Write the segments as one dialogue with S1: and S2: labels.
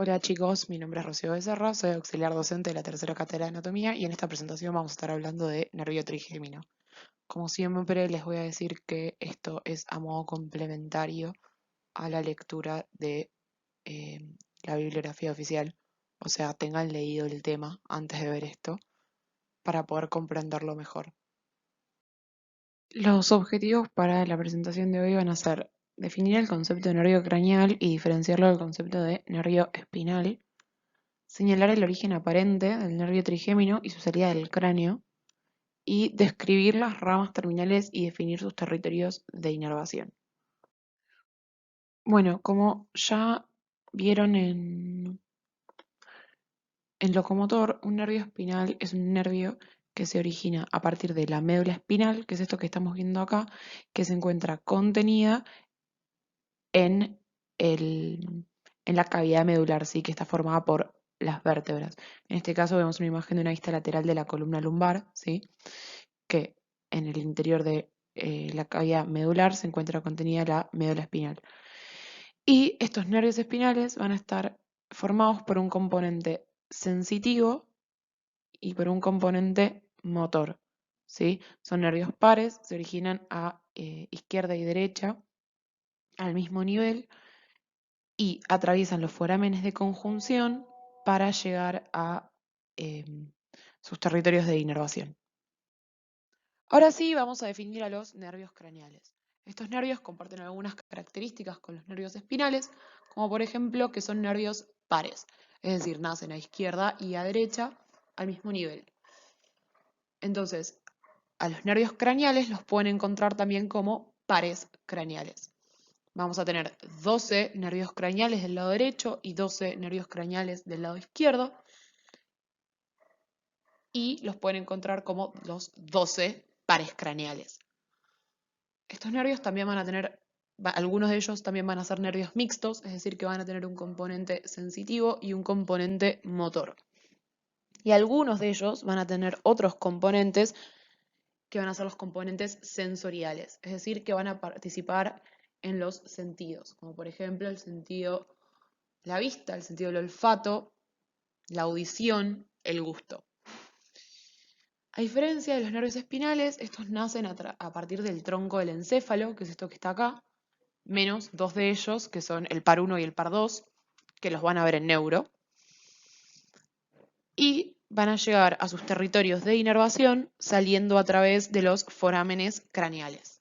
S1: Hola chicos, mi nombre es Rocío Becerra, soy auxiliar docente de la tercera cátedra de anatomía y en esta presentación vamos a estar hablando de nervio trigémino. Como siempre les voy a decir que esto es a modo complementario a la lectura de eh, la bibliografía oficial, o sea, tengan leído el tema antes de ver esto para poder comprenderlo mejor. Los objetivos para la presentación de hoy van a ser definir el concepto de nervio craneal y diferenciarlo del concepto de nervio espinal, señalar el origen aparente del nervio trigémino y su salida del cráneo, y describir las ramas terminales y definir sus territorios de inervación. Bueno, como ya vieron en locomotor, un nervio espinal es un nervio que se origina a partir de la médula espinal, que es esto que estamos viendo acá, que se encuentra contenida en, en la cavidad medular, ¿sí? Que está formada por las vértebras. En este caso vemos una imagen de una vista lateral de la columna lumbar, ¿sí? Que en el interior de la cavidad medular se encuentra contenida la médula espinal. Y estos nervios espinales van a estar formados por un componente sensitivo y por un componente motor, ¿sí? Son nervios pares, se originan a izquierda y derecha al mismo nivel y atraviesan los forámenes de conjunción para llegar a sus territorios de inervación. Ahora sí, vamos a definir a los nervios craneales. Estos nervios comparten algunas características con los nervios espinales, como por ejemplo que son nervios pares, es decir, nacen a izquierda y a derecha al mismo nivel. Entonces, a los nervios craneales los pueden encontrar también como pares craneales. Vamos a tener 12 nervios craneales del lado derecho y 12 nervios craneales del lado izquierdo, y los pueden encontrar como los 12 pares craneales. Estos nervios también van a tener, algunos de ellos también van a ser nervios mixtos, es decir, que van a tener un componente sensitivo y un componente motor. Y algunos de ellos van a tener otros componentes que van a ser los componentes sensoriales, es decir, que van a participar en los sentidos, como por ejemplo el sentido, la vista, el sentido del olfato, la audición, el gusto. A diferencia de los nervios espinales, estos nacen a partir del tronco del encéfalo, que es esto que está acá, menos dos de ellos, que son el par 1 y el par 2, que los van a ver en neuro, y van a llegar a sus territorios de inervación saliendo a través de los forámenes craneales.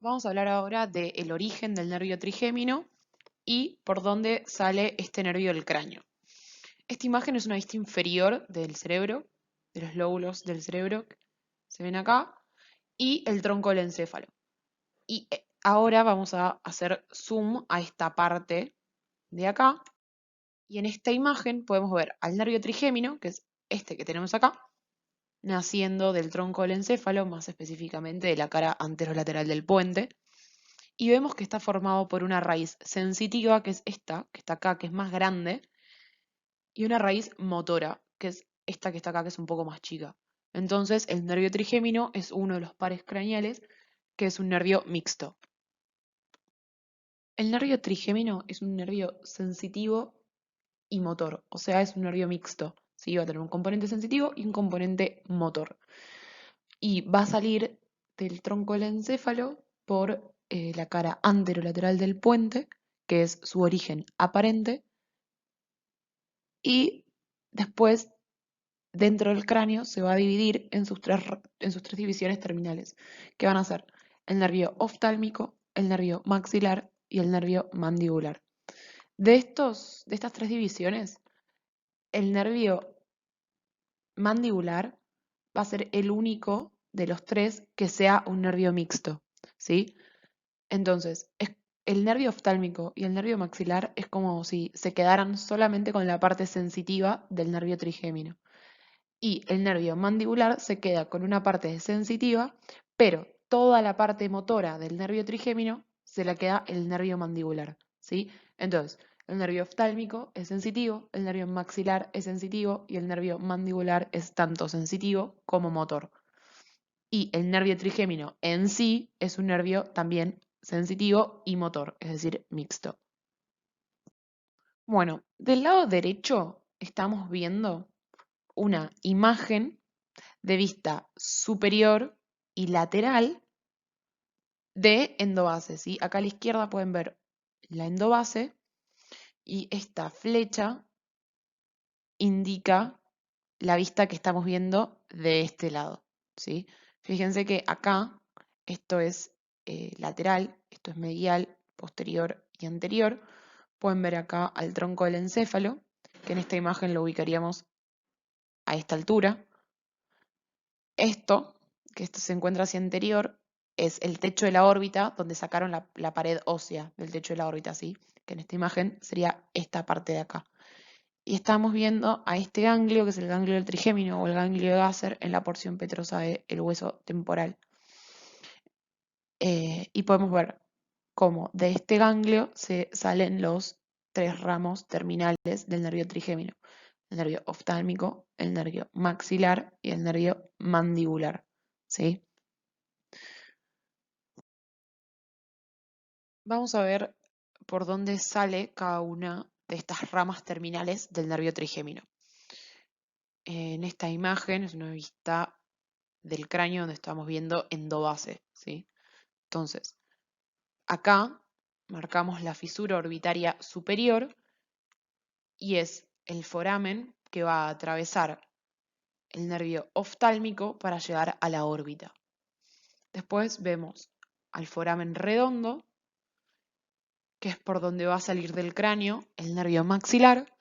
S1: Vamos a hablar ahora del origen del nervio trigémino y por dónde sale este nervio del cráneo. Esta imagen es una vista inferior del cerebro, de los lóbulos del cerebro, se ven acá, y el tronco del encéfalo. Y ahora vamos a hacer zoom a esta parte de acá, y en esta imagen podemos ver al nervio trigémino, que es este que tenemos acá, naciendo del tronco del encéfalo, más específicamente de la cara anterolateral del puente, y vemos que está formado por una raíz sensitiva, que es esta, que está acá, que es más grande, y una raíz motora, que es esta que está acá, que es un poco más chica. Entonces, el nervio trigémino es uno de los pares craneales, que es un nervio mixto. El nervio trigémino es un nervio sensitivo y motor, o sea, es un nervio mixto, ¿sí? Va a tener un componente sensitivo y un componente motor. Y va a salir del tronco del encéfalo por la cara anterolateral del puente, que es su origen aparente, y después dentro del cráneo se va a dividir en sus tres divisiones terminales, que van a ser el nervio oftálmico, el nervio maxilar y el nervio mandibular. De estas tres divisiones, el nervio mandibular va a ser el único de los tres que sea un nervio mixto, ¿sí? Entonces, el nervio oftálmico y el nervio maxilar es como si se quedaran solamente con la parte sensitiva del nervio trigémino. Y el nervio mandibular se queda con una parte sensitiva, pero toda la parte motora del nervio trigémino se la queda el nervio mandibular, ¿sí? Entonces, el nervio oftálmico es sensitivo, el nervio maxilar es sensitivo y el nervio mandibular es tanto sensitivo como motor. Y el nervio trigémino en sí es un nervio también sensitivo y motor, es decir, mixto. Bueno, del lado derecho estamos viendo una imagen de vista superior y lateral de endobase, ¿sí? Acá a la izquierda pueden ver la endobase y esta flecha indica la vista que estamos viendo de este lado, ¿sí? Fíjense que acá esto es lateral, esto es medial, posterior y anterior. Pueden ver acá al tronco del encéfalo, que en esta imagen lo ubicaríamos a esta altura. Esto, que esto se encuentra hacia anterior, es el techo de la órbita, donde sacaron la pared ósea del techo de la órbita, ¿sí? Que en esta imagen sería esta parte de acá. Y estamos viendo a este ganglio, que es el ganglio del trigémino o el ganglio de Gasser, en la porción petrosa del hueso temporal. Y podemos ver cómo de este ganglio se salen los tres ramos terminales del nervio trigémino: el nervio oftálmico, el nervio maxilar y el nervio mandibular, ¿sí? Vamos a ver por dónde sale cada una de estas ramas terminales del nervio trigémino. En esta imagen es una vista del cráneo donde estamos viendo endobase, ¿sí? Entonces, acá marcamos la fisura orbitaria superior y es el foramen que va a atravesar el nervio oftálmico para llegar a la órbita. Después vemos al foramen redondo, que es por donde va a salir del cráneo el nervio maxilar,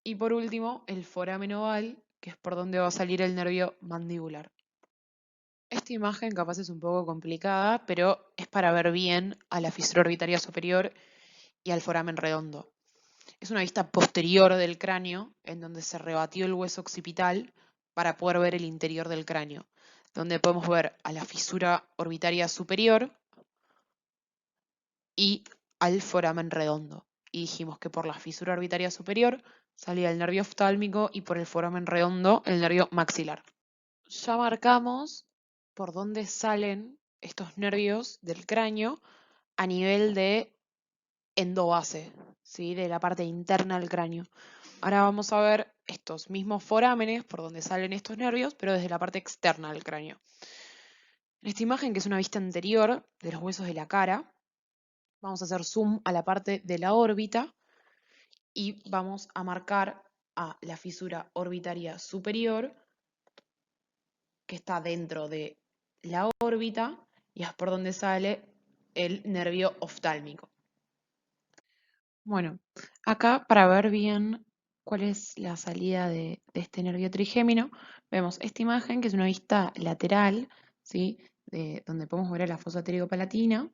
S1: y por último el foramen oval, que es por donde va a salir el nervio mandibular. Esta imagen capaz es un poco complicada, pero es para ver bien a la fisura orbitaria superior y al foramen redondo. Es una vista posterior del cráneo, en donde se rebatió el hueso occipital para poder ver el interior del cráneo, donde podemos ver a la fisura orbitaria superior y al foramen redondo. Y dijimos que por la fisura orbitaria superior salía el nervio oftálmico y por el foramen redondo el nervio maxilar. Ya marcamos por dónde salen estos nervios del cráneo a nivel de endobase, ¿sí? De la parte interna del cráneo. Ahora vamos a ver estos mismos forámenes por donde salen estos nervios, pero desde la parte externa del cráneo. En esta imagen, que es una vista anterior de los huesos de la cara, vamos a hacer zoom a la parte de la órbita y vamos a marcar a la fisura orbitaria superior, que está dentro de la órbita, y es por donde sale el nervio oftálmico. Bueno, acá para ver bien cuál es la salida de este nervio trigémino, vemos esta imagen, que es una vista lateral, ¿sí? Donde podemos ver a la fosa pterigopalatina,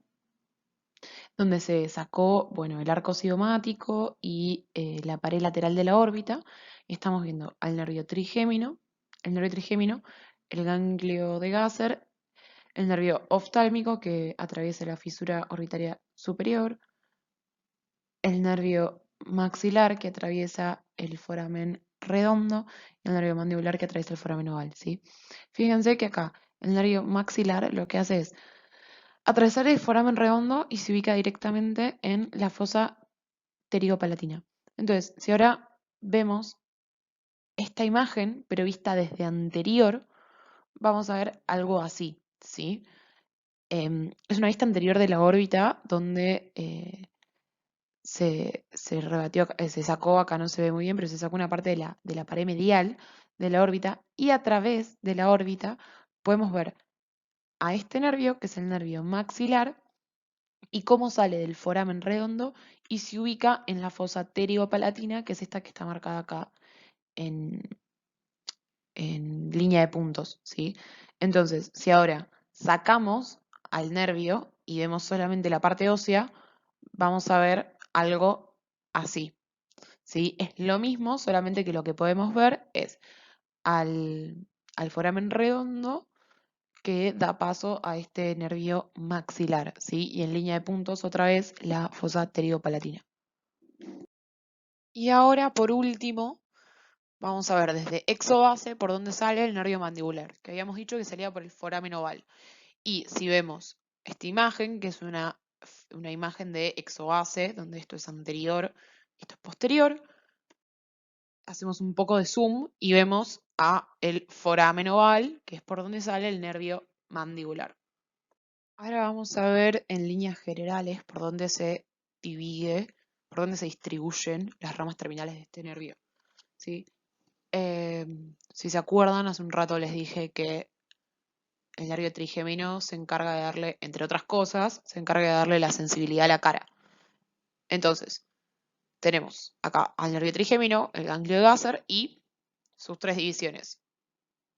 S1: donde se sacó, bueno, el arco cigomático y la pared lateral de la órbita. Y estamos viendo al nervio trigémino, el ganglio de Gasser, el nervio oftálmico que atraviesa la fisura orbitaria superior, el nervio maxilar que atraviesa el foramen redondo y el nervio mandibular que atraviesa el foramen oval, ¿sí? Fíjense que acá el nervio maxilar lo que hace es atravesar el foramen redondo y se ubica directamente en la fosa pterigopalatina. Entonces, si ahora vemos esta imagen, pero vista desde anterior, vamos a ver algo así, ¿sí? Es una vista anterior de la órbita donde se rebatió, se sacó, acá no se ve muy bien, pero se sacó una parte de la pared medial de la órbita, y a través de la órbita podemos ver a este nervio, que es el nervio maxilar, y cómo sale del foramen redondo y se ubica en la fosa pterigopalatina, que es esta que está marcada acá en, en línea de puntos, ¿sí? Entonces, si ahora sacamos al nervio y vemos solamente la parte ósea, vamos a ver algo así, ¿sí? Es lo mismo, solamente que lo que podemos ver es al, al foramen redondo que da paso a este nervio maxilar, ¿sí? Y en línea de puntos otra vez la fosa pterigopalatina. Y ahora, por último, vamos a ver desde exobase por dónde sale el nervio mandibular, que habíamos dicho que salía por el foramen oval. Y si vemos esta imagen, que es una imagen de exobase, donde esto es anterior esto es posterior. Hacemos un poco de zoom y vemos a el foramen oval, que es por donde sale el nervio mandibular. Ahora vamos a ver en líneas generales por dónde se divide, por dónde se distribuyen las ramas terminales de este nervio, ¿sí? Si se acuerdan, hace un rato les dije que el nervio trigémino se encarga de darle, entre otras cosas, se encarga de darle la sensibilidad a la cara. Entonces, tenemos acá al nervio trigémino, el ganglio de Gasser y sus tres divisiones: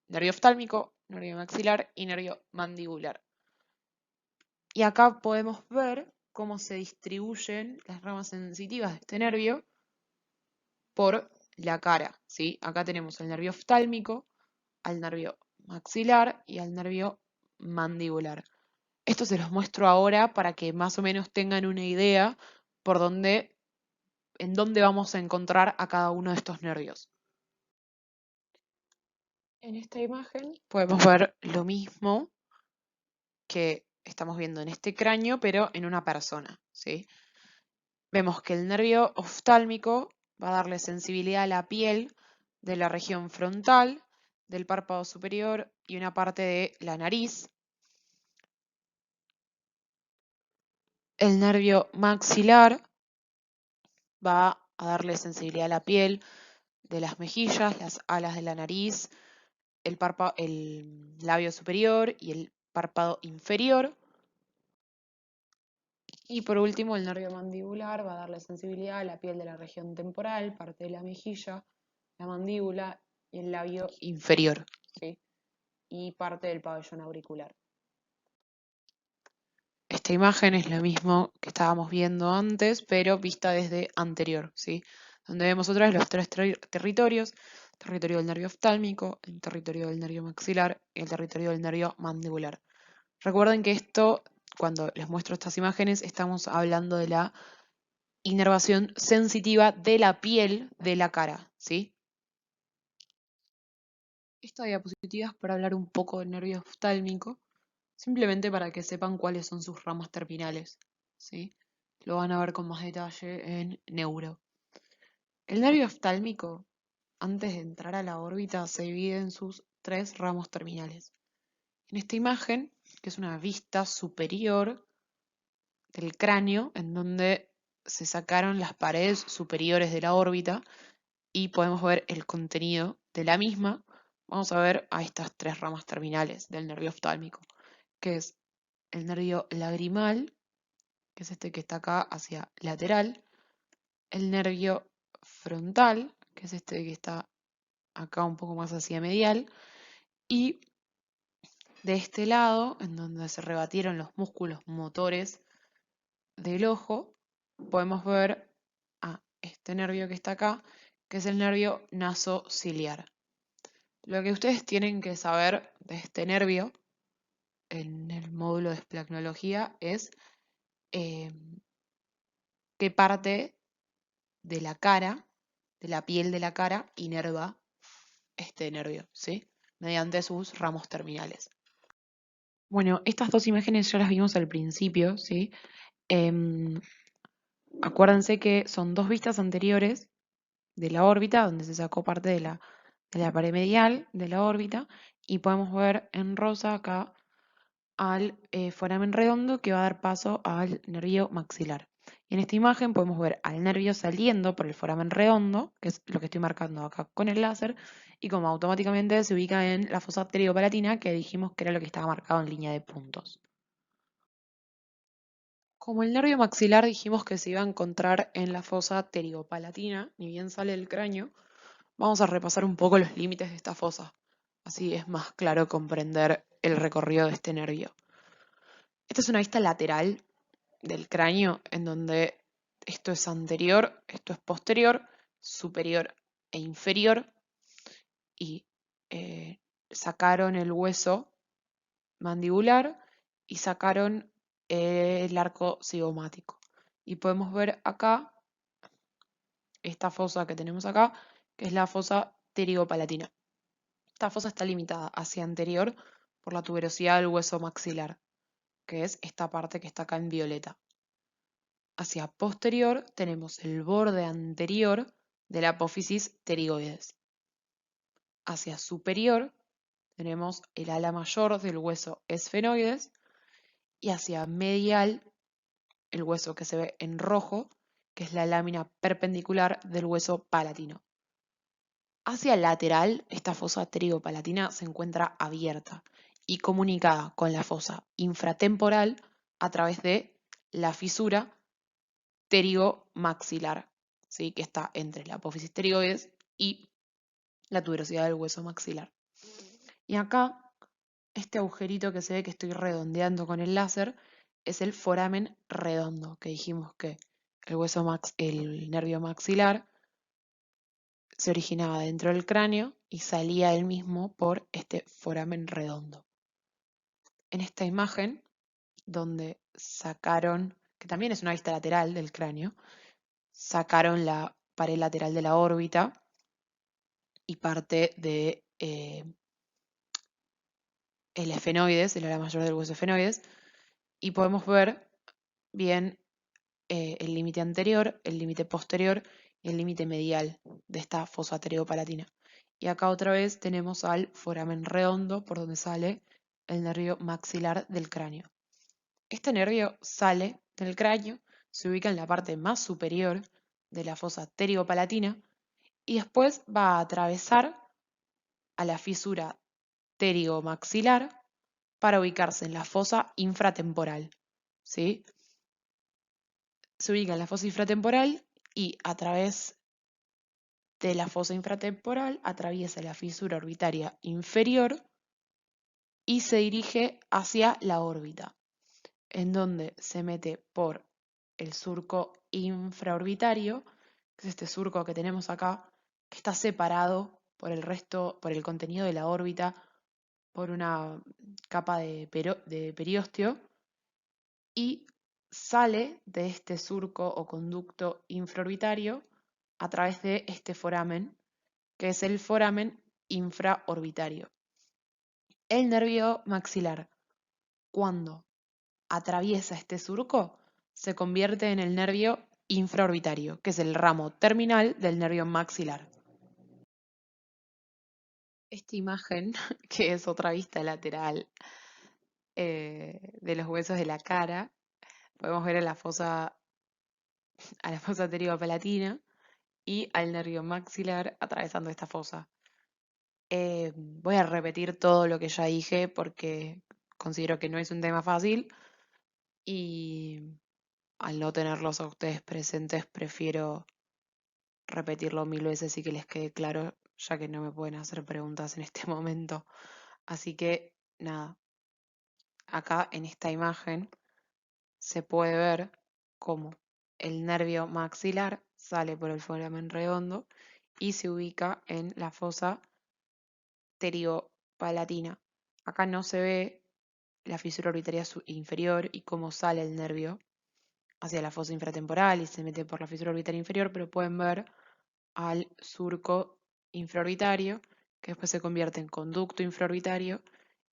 S1: nervio oftálmico, nervio maxilar y nervio mandibular. Y acá podemos ver cómo se distribuyen las ramas sensitivas de este nervio por la cara, ¿sí? Acá tenemos el nervio oftálmico, al nervio maxilar y al nervio mandibular. Esto se los muestro ahora para que más o menos tengan una idea por dónde, en dónde vamos a encontrar a cada uno de estos nervios. En esta imagen podemos ver lo mismo que estamos viendo en este cráneo, pero en una persona, ¿sí? Vemos que el nervio oftálmico va a darle sensibilidad a la piel de la región frontal, del párpado superior y una parte de la nariz. El nervio maxilar va a darle sensibilidad a la piel de las mejillas, las alas de la nariz, el labio superior y el párpado inferior. Y por último, el nervio mandibular va a darle sensibilidad a la piel de la región temporal, parte de la mejilla, la mandíbula y el labio inferior, ¿sí? Y parte del pabellón auricular. Esta imagen es lo mismo que estábamos viendo antes, pero vista desde anterior, ¿sí? Donde vemos otra vez los tres territorios: el territorio del nervio oftálmico, el territorio del nervio maxilar y el territorio del nervio mandibular. Recuerden que esto, cuando les muestro estas imágenes, estamos hablando de la inervación sensitiva de la piel de la cara, ¿sí? Esta diapositiva es para hablar un poco del nervio oftálmico, simplemente para que sepan cuáles son sus ramas terminales, ¿sí? Lo van a ver con más detalle en neuro. El nervio oftálmico, antes de entrar a la órbita, se divide en sus tres ramos terminales. En esta imagen, que es una vista superior del cráneo, en donde se sacaron las paredes superiores de la órbita y podemos ver el contenido de la misma, vamos a ver a estas tres ramas terminales del nervio oftálmico, que es el nervio lagrimal, que es este que está acá hacia lateral, el nervio frontal, que es este que está acá un poco más hacia medial, y de este lado, en donde se rebatieron los músculos motores del ojo, podemos ver a este nervio que está acá, que es el nervio nasociliar. Lo que ustedes tienen que saber de este nervio en el módulo de esplagnología es eh, qué parte de la cara, de la piel de la cara, inerva este nervio, ¿sí? Mediante sus ramos terminales. Bueno, estas dos imágenes ya las vimos al principio, ¿sí? Em, Acuérdense que son dos vistas anteriores de la órbita, donde se sacó parte de la pared medial de la órbita, y podemos ver en rosa acá al foramen redondo que va a dar paso al nervio maxilar. Y en esta imagen podemos ver al nervio saliendo por el foramen redondo, que es lo que estoy marcando acá con el láser, y como automáticamente se ubica en la fosa pteriopalatina, que dijimos que era lo que estaba marcado en línea de puntos. Como el nervio maxilar dijimos que se iba a encontrar en la fosa pteriopalatina, ni bien sale del cráneo, vamos a repasar un poco los límites de esta fosa. Así es más claro comprender el recorrido de este nervio. Esta es una vista lateral del cráneo en donde esto es anterior, esto es posterior, superior e inferior, y sacaron el hueso mandibular y sacaron el arco cigomático. Y podemos ver acá esta fosa que tenemos acá, que es la fosa pteriopalatina. Esta fosa está limitada hacia anterior por la tuberosidad del hueso maxilar, que es esta parte que está acá en violeta. Hacia posterior tenemos el borde anterior de la apófisis pterigoides. Hacia superior tenemos el ala mayor del hueso esfenoides y hacia medial el hueso que se ve en rojo, que es la lámina perpendicular del hueso palatino. Hacia lateral, esta fosa pterigopalatina se encuentra abierta y comunicada con la fosa infratemporal a través de la fisura pterigomaxilar, ¿sí? Que está entre la apófisis pterigoides y la tuberosidad del hueso maxilar. Y acá, este agujerito que se ve que estoy redondeando con el láser es el foramen redondo, que dijimos que el nervio maxilar se originaba dentro del cráneo y salía él mismo por este foramen redondo. En esta imagen, donde sacaron, que también es una vista lateral del cráneo, sacaron la pared lateral de la órbita y parte de el esfenoides, el ala mayor del hueso esfenoides, y podemos ver bien el límite anterior, el límite posterior y el límite medial de esta fosa pterigopalatina. Y acá otra vez tenemos al foramen redondo por donde sale el nervio maxilar del cráneo. Este nervio sale del cráneo, se ubica en la parte más superior de la fosa pterigopalatina y después va a atravesar a la fisura pterigomaxilar para ubicarse en la fosa infratemporal, ¿sí? Se ubica en la fosa infratemporal y a través de la fosa infratemporal atraviesa la fisura orbitaria inferior y se dirige hacia la órbita, en donde se mete por el surco infraorbitario, que es este surco que tenemos acá, que está separado por el resto, por el contenido de la órbita, por una capa de periósteo, y sale de este surco o conducto infraorbitario a través de este foramen, que es el foramen infraorbitario. El nervio maxilar, cuando atraviesa este surco, se convierte en el nervio infraorbitario, que es el ramo terminal del nervio maxilar. Esta imagen, que es otra vista lateral de los huesos de la cara, podemos ver a la fosa pterigopalatina y al nervio maxilar atravesando esta fosa. Voy a repetir todo lo que ya dije porque considero que no es un tema fácil y al no tenerlos a ustedes presentes prefiero repetirlo 1000 veces y que les quede claro, ya que no me pueden hacer preguntas en este momento. Así que nada, acá en esta imagen se puede ver cómo el nervio maxilar sale por el foramen redondo y se ubica en la fosa pterigopalatina. Acá no se ve la fisura orbitaria inferior y cómo sale el nervio hacia la fosa infratemporal y se mete por la fisura orbitaria inferior, pero pueden ver al surco infraorbitario, que después se convierte en conducto infraorbitario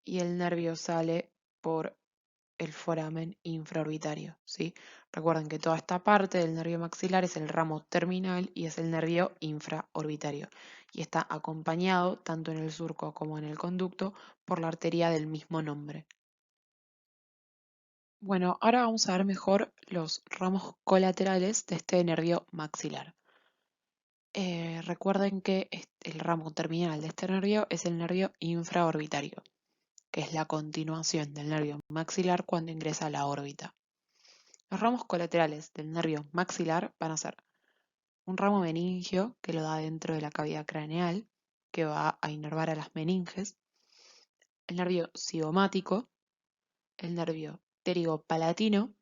S1: y el nervio sale por el foramen infraorbitario, ¿sí? Recuerden que toda esta parte del nervio maxilar es el ramo terminal y es el nervio infraorbitario y está acompañado tanto en el surco como en el conducto por la arteria del mismo nombre. Bueno, ahora vamos a ver mejor los ramos colaterales de este nervio maxilar. Recuerden que el ramo terminal de este nervio es el nervio infraorbitario, que es la continuación del nervio maxilar cuando ingresa a la órbita. Los ramos colaterales del nervio maxilar van a ser un ramo meningio que lo da dentro de la cavidad craneal, que va a inervar a las meninges, el nervio cigomático, el nervio pterigopalatino,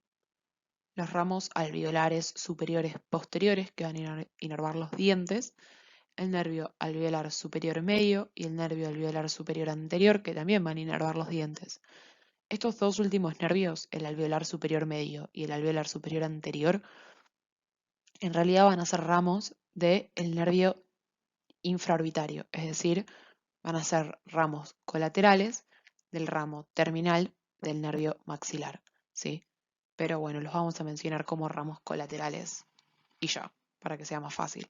S1: los ramos alveolares superiores posteriores que van a inervar los dientes, el nervio alveolar superior medio y el nervio alveolar superior anterior que también van a inervar los dientes. Estos dos últimos nervios, el alveolar superior medio y el alveolar superior anterior, en realidad van a ser ramos del nervio infraorbitario, es decir, van a ser ramos colaterales del ramo terminal del nervio maxilar, ¿sí? pero bueno, los vamos a mencionar como ramos colaterales y ya, para que sea más fácil.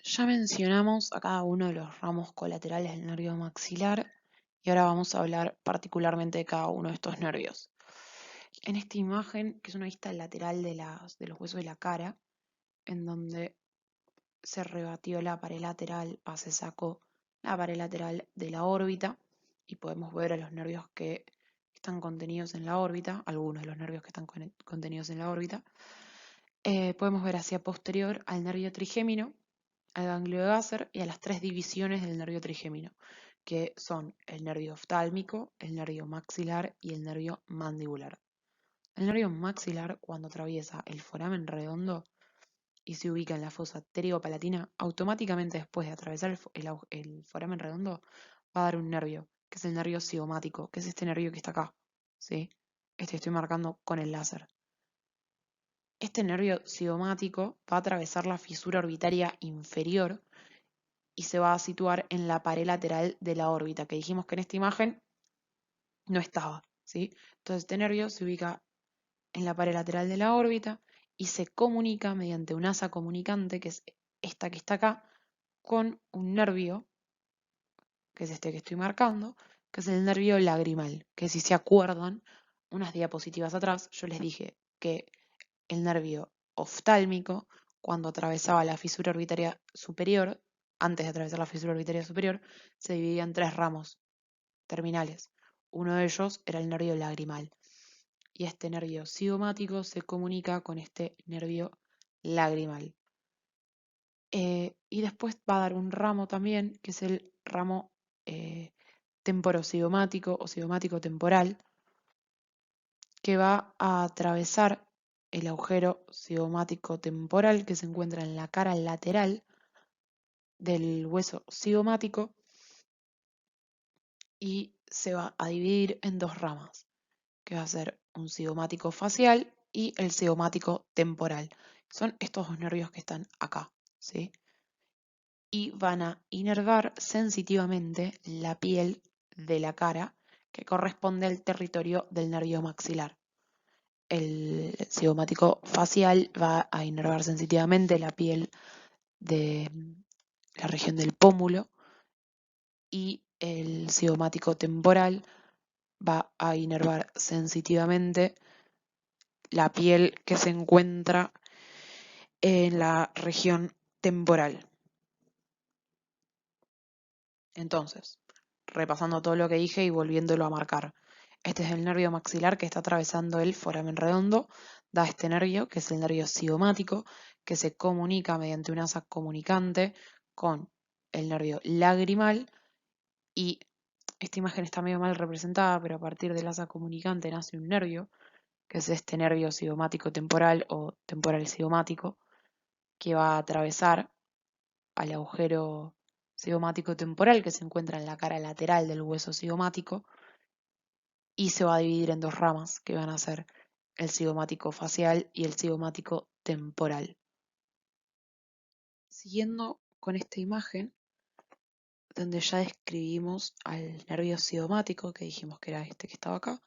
S1: Ya mencionamos a cada uno de los ramos colaterales del nervio maxilar y ahora vamos a hablar particularmente de cada uno de estos nervios. En esta imagen, que es una vista lateral de los huesos de la cara, en donde se rebatió la pared lateral, se sacó la pared lateral de la órbita y podemos ver a los nervios que están contenidos en la órbita, algunos de los nervios que están contenidos en la órbita. Podemos ver hacia posterior al nervio trigémino, al ganglio de Gasser y a las tres divisiones del nervio trigémino, que son el nervio oftálmico, el nervio maxilar y el nervio mandibular. El nervio maxilar, cuando atraviesa el foramen redondo y se ubica en la fosa pterigo-palatina, automáticamente después de atravesar el foramen redondo, va a dar un nervio, que es el nervio cigomático, que es este nervio que está acá, ¿sí? Este estoy marcando con el láser. Este nervio cigomático va a atravesar la fisura orbitaria inferior y se va a situar en la pared lateral de la órbita, que dijimos que en esta imagen no estaba, ¿sí? Entonces este nervio se ubica en la pared lateral de la órbita y se comunica mediante un asa comunicante, que es esta que está acá, con un nervio, que es este que estoy marcando, que es el nervio lagrimal, que si se acuerdan, unas diapositivas atrás, yo les dije que el nervio oftálmico, cuando atravesaba la fisura orbitaria superior, antes de atravesar la fisura orbitaria superior, se dividía en tres ramos terminales. Uno de ellos era el nervio lagrimal. Y este nervio cigomático se comunica con este nervio lagrimal. Y después va a dar un ramo también, que es el ramo temporocigomático o cigomático temporal, que va a atravesar el agujero cigomático temporal que se encuentra en la cara lateral del hueso cigomático y se va a dividir en dos ramas, que va a ser un cigomático facial y el cigomático temporal. Son estos dos nervios que están acá, ¿sí? Y van a inervar sensitivamente la piel de la cara que corresponde al territorio del nervio maxilar. El cigomático facial va a inervar sensitivamente la piel de la región del pómulo y el cigomático temporal va a inervar sensitivamente la piel que se encuentra en la región temporal. Entonces, repasando todo lo que dije y volviéndolo a marcar. Este es el nervio maxilar que está atravesando el foramen redondo, da este nervio, que es el nervio cigomático, que se comunica mediante un asa comunicante con el nervio lagrimal y esta imagen está medio mal representada, pero a partir del asa comunicante nace un nervio, que es este nervio cigomático temporal o temporal cigomático, que va a atravesar al agujero cigomático temporal que se encuentra en la cara lateral del hueso cigomático y se va a dividir en dos ramas que van a ser el cigomático facial y el cigomático temporal. Siguiendo con esta imagen, donde ya describimos al nervio cigomático, que dijimos que era este que estaba acá,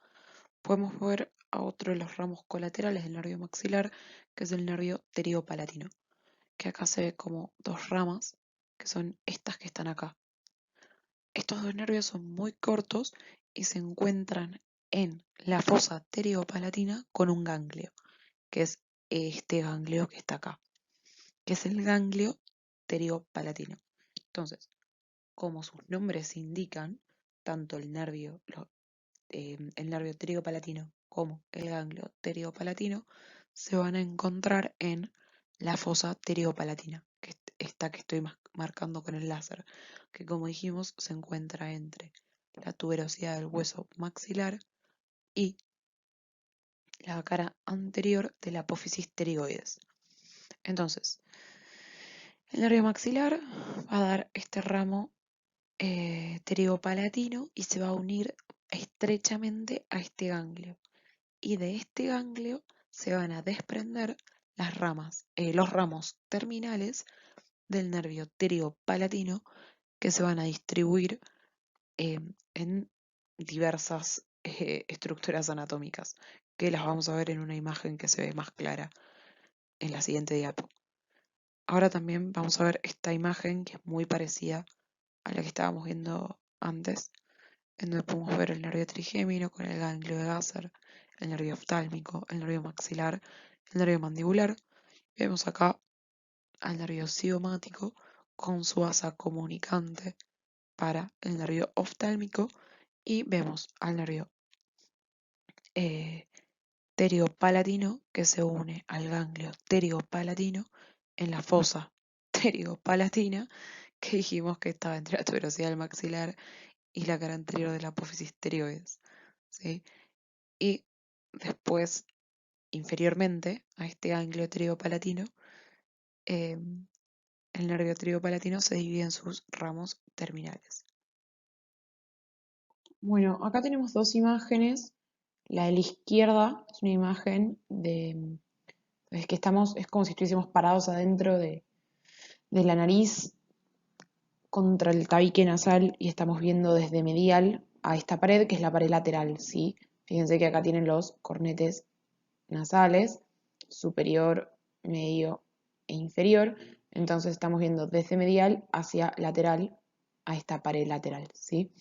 S1: podemos ver a otro de los ramos colaterales del nervio maxilar, que es el nervio pterigopalatino, que acá se ve como dos ramas, que son estas que están acá. Estos dos nervios son muy cortos y se encuentran en la fosa pterigo-palatina con un ganglio, que es este ganglio que está acá, que es el ganglio pterigo-palatino. Entonces, como sus nombres indican, tanto el nervio pterigo-palatino como el ganglio pterigo-palatino se van a encontrar en la fosa pterigo-palatina, que es esta que estoy marcando con el láser, que como dijimos se encuentra entre la tuberosidad del hueso maxilar y la cara anterior de la apófisis pterigoides. Entonces, el nervio maxilar va a dar este ramo pterigopalatino y se va a unir estrechamente a este ganglio. Y de este ganglio se van a desprender los ramos terminales del nervio pterigopalatino que se van a distribuir en diversas estructuras anatómicas, que las vamos a ver en una imagen que se ve más clara en la siguiente diapo. Ahora también vamos a ver esta imagen que es muy parecida a la que estábamos viendo antes, en donde podemos ver el nervio trigémino con el ganglio de Gasser, el nervio oftálmico, el nervio maxilar, el nervio mandibular. Vemos acá al nervio cigomático con su asa comunicante para el nervio oftálmico y vemos al nervio pteriopalatino que se une al ganglio pteriopalatino en la fosa pteriopalatina que dijimos que estaba entre la tuberosidad del maxilar y la cara anterior de la apófisis pterioides, ¿sí? Y después, inferiormente a este ganglio pteriopalatino, eh, el nervio pteriopalatino se divide en sus ramos terminales. Bueno, acá tenemos dos imágenes. La de la izquierda es una imagen es que es como si estuviésemos parados adentro de la nariz contra el tabique nasal y estamos viendo desde medial a esta pared, que es la pared lateral, ¿sí? Fíjense que acá tienen los cornetes nasales, superior, medio e inferior. Entonces estamos viendo desde medial hacia lateral a esta pared lateral, ¿sí?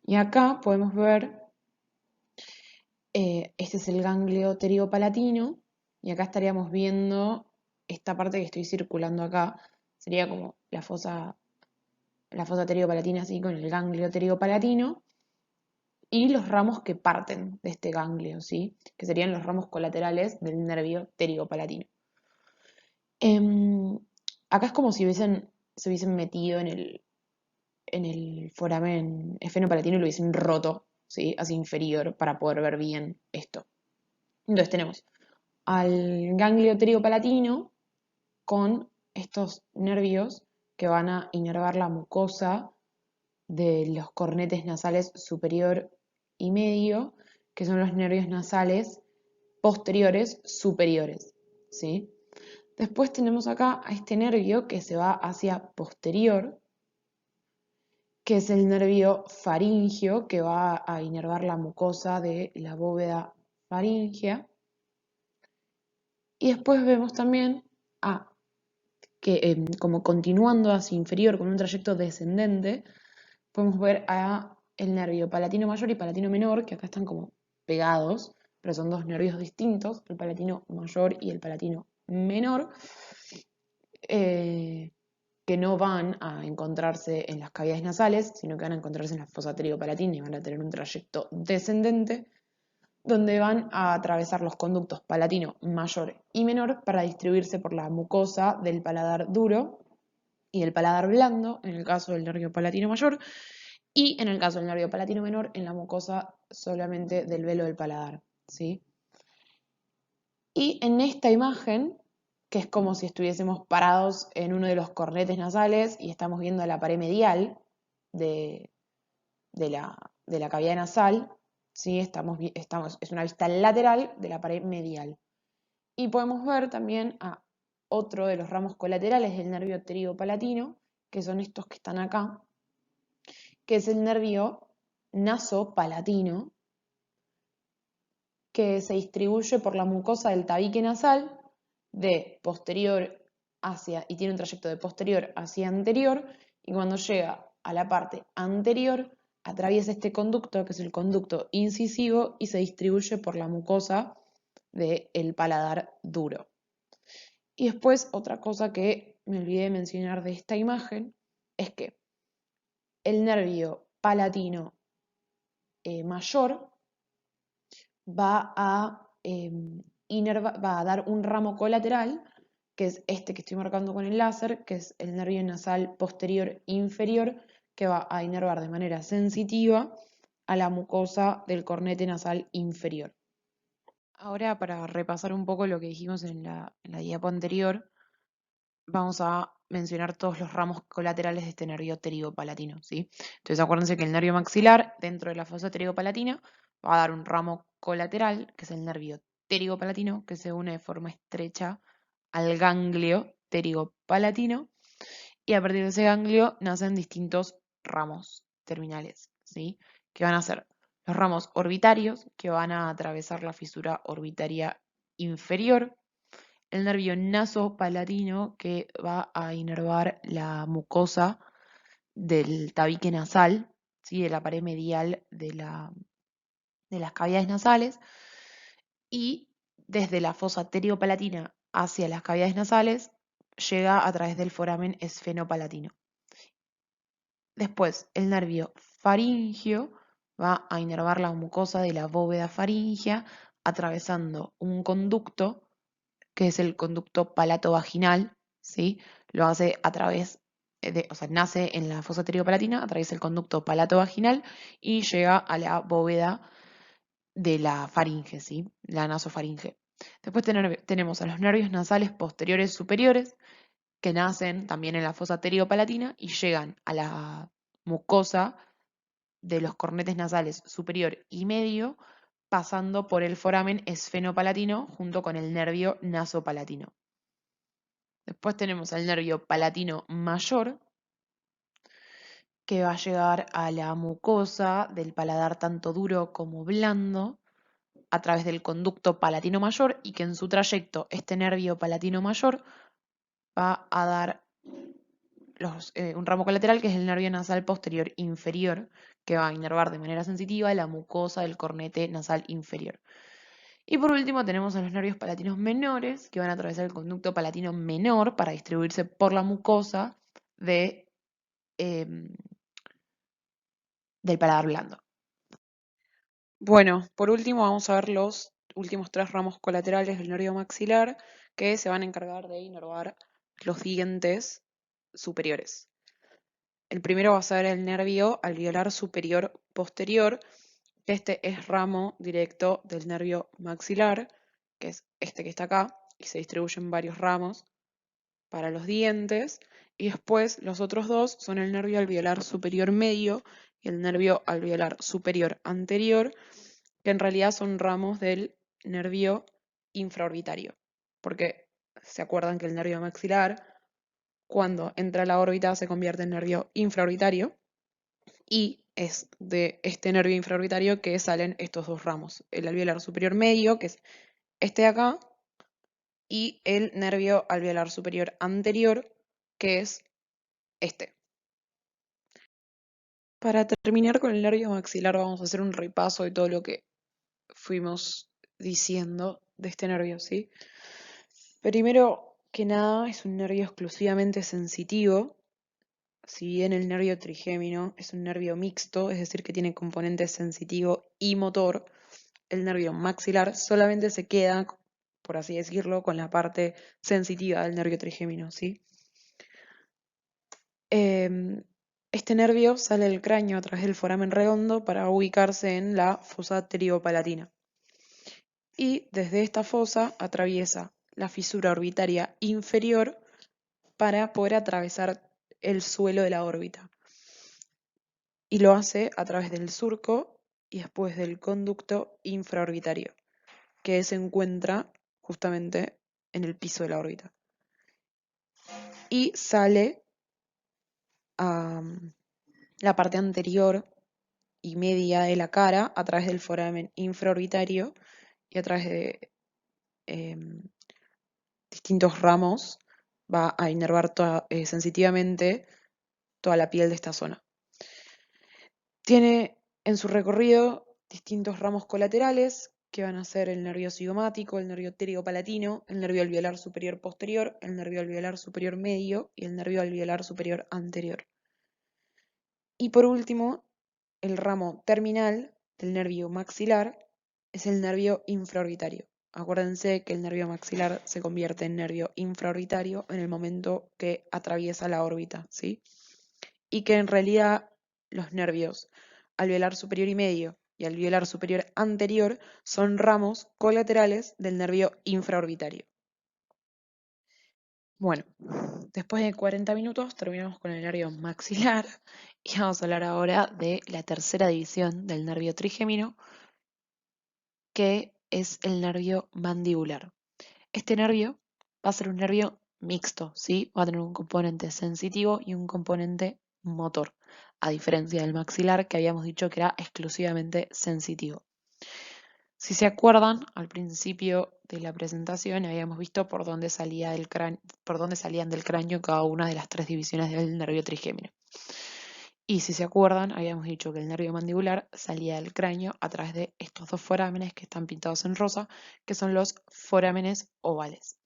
S1: Y acá podemos ver, este es el ganglio pteriopalatino, y acá estaríamos viendo esta parte que estoy circulando acá, sería como la fosa pteriopalatina así con el ganglio pteriopalatino, y los ramos que parten de este ganglio, ¿sí? Que serían los ramos colaterales del nervio pteriopalatino. Acá es como si se hubiesen metido en el foramen esfenopalatino y lo hubiesen roto, ¿sí? Hacia inferior para poder ver bien esto. Entonces tenemos al ganglio pteriopalatino con estos nervios que van a inervar la mucosa de los cornetes nasales superior y medio, que son los nervios nasales posteriores superiores, ¿sí? Después tenemos acá a este nervio que se va hacia posterior, que es el nervio faringio, que va a inervar la mucosa de la bóveda faríngea. Y después vemos también a que como continuando hacia inferior con un trayecto descendente, podemos ver a el nervio palatino mayor y palatino menor, que acá están como pegados, pero son dos nervios distintos, el palatino mayor y el palatino menor, que no van a encontrarse en las cavidades nasales, sino que van a encontrarse en la fosa palatina y van a tener un trayecto descendente, donde van a atravesar los conductos palatino mayor y menor para distribuirse por la mucosa del paladar duro y del paladar blando, en el caso del nervio palatino mayor, y en el caso del nervio palatino menor, en la mucosa solamente del velo del paladar, ¿sí? Y en esta imagen, que es como si estuviésemos parados en uno de los cornetes nasales y estamos viendo la pared medial de, de la cavidad nasal, ¿sí? Es una vista lateral de la pared medial. Y podemos ver también a otro de los ramos colaterales del nervio pteriopalatino, que son estos que están acá, que es el nervio nasopalatino, que se distribuye por la mucosa del tabique nasal de posterior hacia, y tiene un trayecto de posterior hacia anterior, y cuando llega a la parte anterior, atraviesa este conducto, que es el conducto incisivo, y se distribuye por la mucosa del paladar duro. Y después, otra cosa que me olvidé de mencionar de esta imagen, es que el nervio palatino mayor va va a dar un ramo colateral, que es este que estoy marcando con el láser, que es el nervio nasal posterior inferior, que va a inervar de manera sensitiva a la mucosa del cornete nasal inferior. Ahora, para repasar un poco lo que dijimos en la diapo anterior, vamos a mencionar todos los ramos colaterales de este nervio pteriopalatino, ¿sí? Entonces acuérdense que el nervio maxilar, dentro de la fosa pterigopalatina, va a dar un ramo colateral, que es el nervio pterigopalatino, que se une de forma estrecha al ganglio pterigopalatino, y a partir de ese ganglio nacen distintos ramos terminales, ¿sí? Que van a ser los ramos orbitarios, que van a atravesar la fisura orbitaria inferior, el nervio nasopalatino, que va a inervar la mucosa del tabique nasal, ¿sí? De la pared medial de las cavidades nasales, y desde la fosa pteriopalatina hacia las cavidades nasales llega a través del foramen esfenopalatino. Después, el nervio faríngeo va a inervar la mucosa de la bóveda faríngea atravesando un conducto, que es el conducto palato-vaginal, ¿sí? Lo hace a través o sea, nace en la fosa pteriopalatina, atraviesa el conducto palato-vaginal y llega a la bóveda de la faringe, ¿sí? La nasofaringe. Después tenemos a los nervios nasales posteriores superiores, que nacen también en la fosa pteriopalatina y llegan a la mucosa de los cornetes nasales superior y medio, pasando por el foramen esfenopalatino junto con el nervio nasopalatino. Después tenemos al nervio palatino mayor, que va a llegar a la mucosa del paladar tanto duro como blando a través del conducto palatino mayor, y que en su trayecto este nervio palatino mayor va a dar un ramo colateral, que es el nervio nasal posterior inferior, que va a inervar de manera sensitiva la mucosa del cornete nasal inferior. Y por último tenemos a los nervios palatinos menores, que van a atravesar el conducto palatino menor para distribuirse por la mucosa em, del paladar blando. Bueno, por último vamos a ver los últimos 3 ramos colaterales del nervio maxilar, que se van a encargar de inervar los dientes superiores. El primero va a ser el nervio alveolar superior posterior, que este es ramo directo del nervio maxilar, que es este que está acá, y se distribuye en varios ramos para los dientes. Y después los otros dos son el nervio alveolar superior medio y el nervio alveolar superior anterior, que en realidad son ramos del nervio infraorbitario. Porque se acuerdan que el nervio maxilar, cuando entra a la órbita, se convierte en nervio infraorbitario, y es de este nervio infraorbitario que salen estos dos ramos, el alveolar superior medio, que es este de acá, y el nervio alveolar superior anterior, que es este. Para terminar con el nervio maxilar, vamos a hacer un repaso de todo lo que fuimos diciendo de este nervio, ¿sí? Primero que nada, es un nervio exclusivamente sensitivo. Si bien el nervio trigémino es un nervio mixto, es decir, que tiene componente sensitivo y motor, el nervio maxilar solamente se queda, por así decirlo, con la parte sensitiva del nervio trigémino, ¿sí? Este nervio sale del cráneo a través del foramen redondo para ubicarse en la fosa pteriopalatina. Y desde esta fosa atraviesa la fisura orbitaria inferior para poder atravesar el suelo de la órbita. Y lo hace a través del surco y después del conducto infraorbitario, que se encuentra justamente en el piso de la órbita. Y sale a la parte anterior y media de la cara a través del foramen infraorbitario y a través de distintos ramos va a inervar sensitivamente toda la piel de esta zona. Tiene en su recorrido distintos ramos colaterales, que van a ser el nervio cigomático, el nervio pterigopalatino, el nervio alveolar superior posterior, el nervio alveolar superior medio y el nervio alveolar superior anterior. Y por último, el ramo terminal del nervio maxilar es el nervio infraorbitario. Acuérdense que el nervio maxilar se convierte en nervio infraorbitario en el momento que atraviesa la órbita, ¿sí? Y que en realidad los nervios alveolar superior y medio y alveolar superior anterior son ramos colaterales del nervio infraorbitario. Bueno, después de 40 minutos terminamos con el nervio maxilar y vamos a hablar ahora de la tercera división del nervio trigémino, que es el nervio mandibular. Este nervio va a ser un nervio mixto, ¿sí? Va a tener un componente sensitivo y un componente motor, a diferencia del maxilar que habíamos dicho que era exclusivamente sensitivo. Si se acuerdan, al principio de la presentación habíamos visto por dónde por dónde salían del cráneo cada una de las tres divisiones del nervio trigémino. Y si se acuerdan, habíamos dicho que el nervio mandibular salía del cráneo a través de estos dos forámenes que están pintados en rosa, que son los forámenes ovales.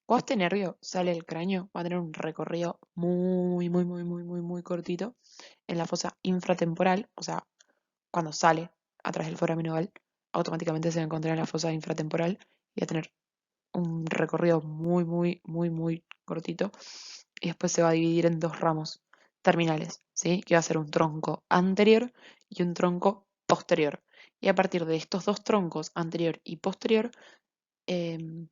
S1: Cuando este nervio sale del cráneo, va a tener un recorrido muy cortito en la fosa infratemporal, o sea, cuando sale a través del foramen oval, automáticamente se va a encontrar en la fosa infratemporal y va a tener un recorrido muy cortito y después se va a dividir en dos ramos terminales, ¿sí? Que va a ser un tronco anterior y un tronco posterior. Y a partir de estos dos troncos, anterior y posterior, em,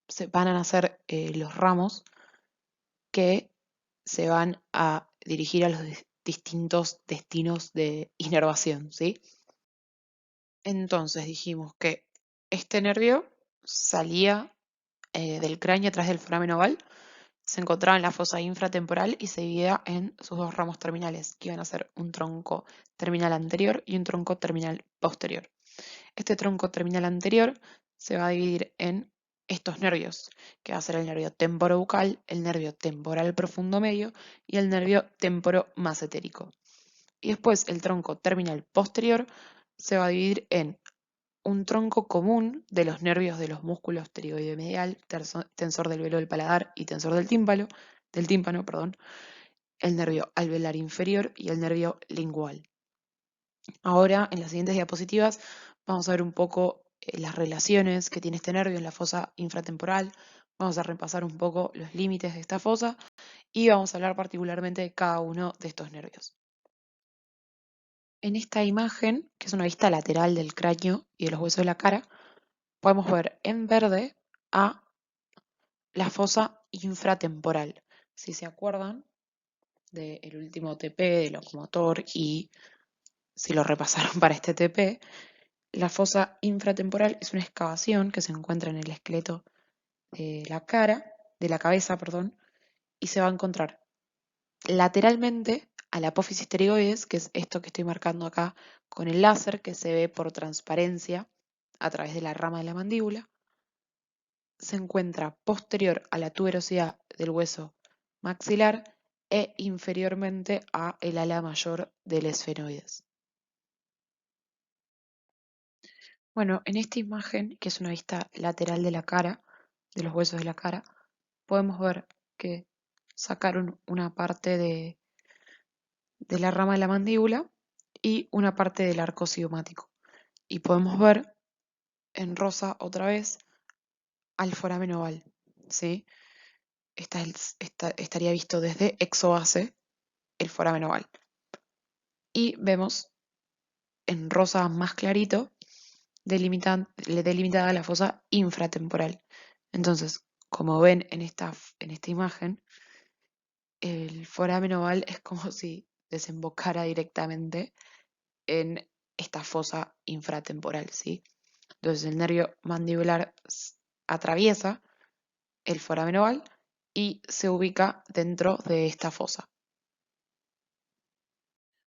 S1: se van a nacer los ramos que se van a dirigir a los distintos destinos de inervación, ¿sí? Entonces dijimos que este nervio salía del cráneo a través del foramen oval, se encontraba en la fosa infratemporal y se dividía en sus dos ramos terminales, que iban a ser un tronco terminal anterior y un tronco terminal posterior. Este tronco terminal anterior se va a dividir en estos nervios, que va a ser el nervio temporobucal, el nervio temporal profundo medio y el nervio temporomasentérico. Y después el tronco terminal posterior se va a dividir en un tronco común de los nervios de los músculos pterigoideo medial, tensor del velo del paladar y tensor del tímpano, perdón, el nervio alveolar inferior y el nervio lingual. Ahora, en las siguientes diapositivas, vamos a ver un poco las relaciones que tiene este nervio en la fosa infratemporal, vamos a repasar un poco los límites de esta fosa y vamos a hablar particularmente de cada uno de estos nervios. En esta imagen, que es una vista lateral del cráneo y de los huesos de la cara, podemos ver en verde a la fosa infratemporal. Si se acuerdan del último TP de locomotor y si lo repasaron para este TP, la fosa infratemporal es una excavación que se encuentra en el esqueleto de la cabeza, perdón, y se va a encontrar lateralmente a la apófisis pterigoides, que es esto que estoy marcando acá con el láser, que se ve por transparencia a través de la rama de la mandíbula. Se encuentra posterior a la tuberosidad del hueso maxilar e inferiormente a el ala mayor del esfenoides. Bueno, en esta imagen, que es una vista lateral de la cara, de los huesos de la cara, podemos ver que sacaron una parte de la rama de la mandíbula y una parte del arco cigomático. Y podemos ver en rosa otra vez al foramen oval, ¿sí? Estaría visto desde exobase el foramen oval. Y vemos en rosa más clarito delimitada la fosa infratemporal. Entonces, como ven en esta imagen, el foramen oval es como si desembocara directamente en esta fosa infratemporal, ¿sí? Entonces el nervio mandibular atraviesa el foramen oval y se ubica dentro de esta fosa.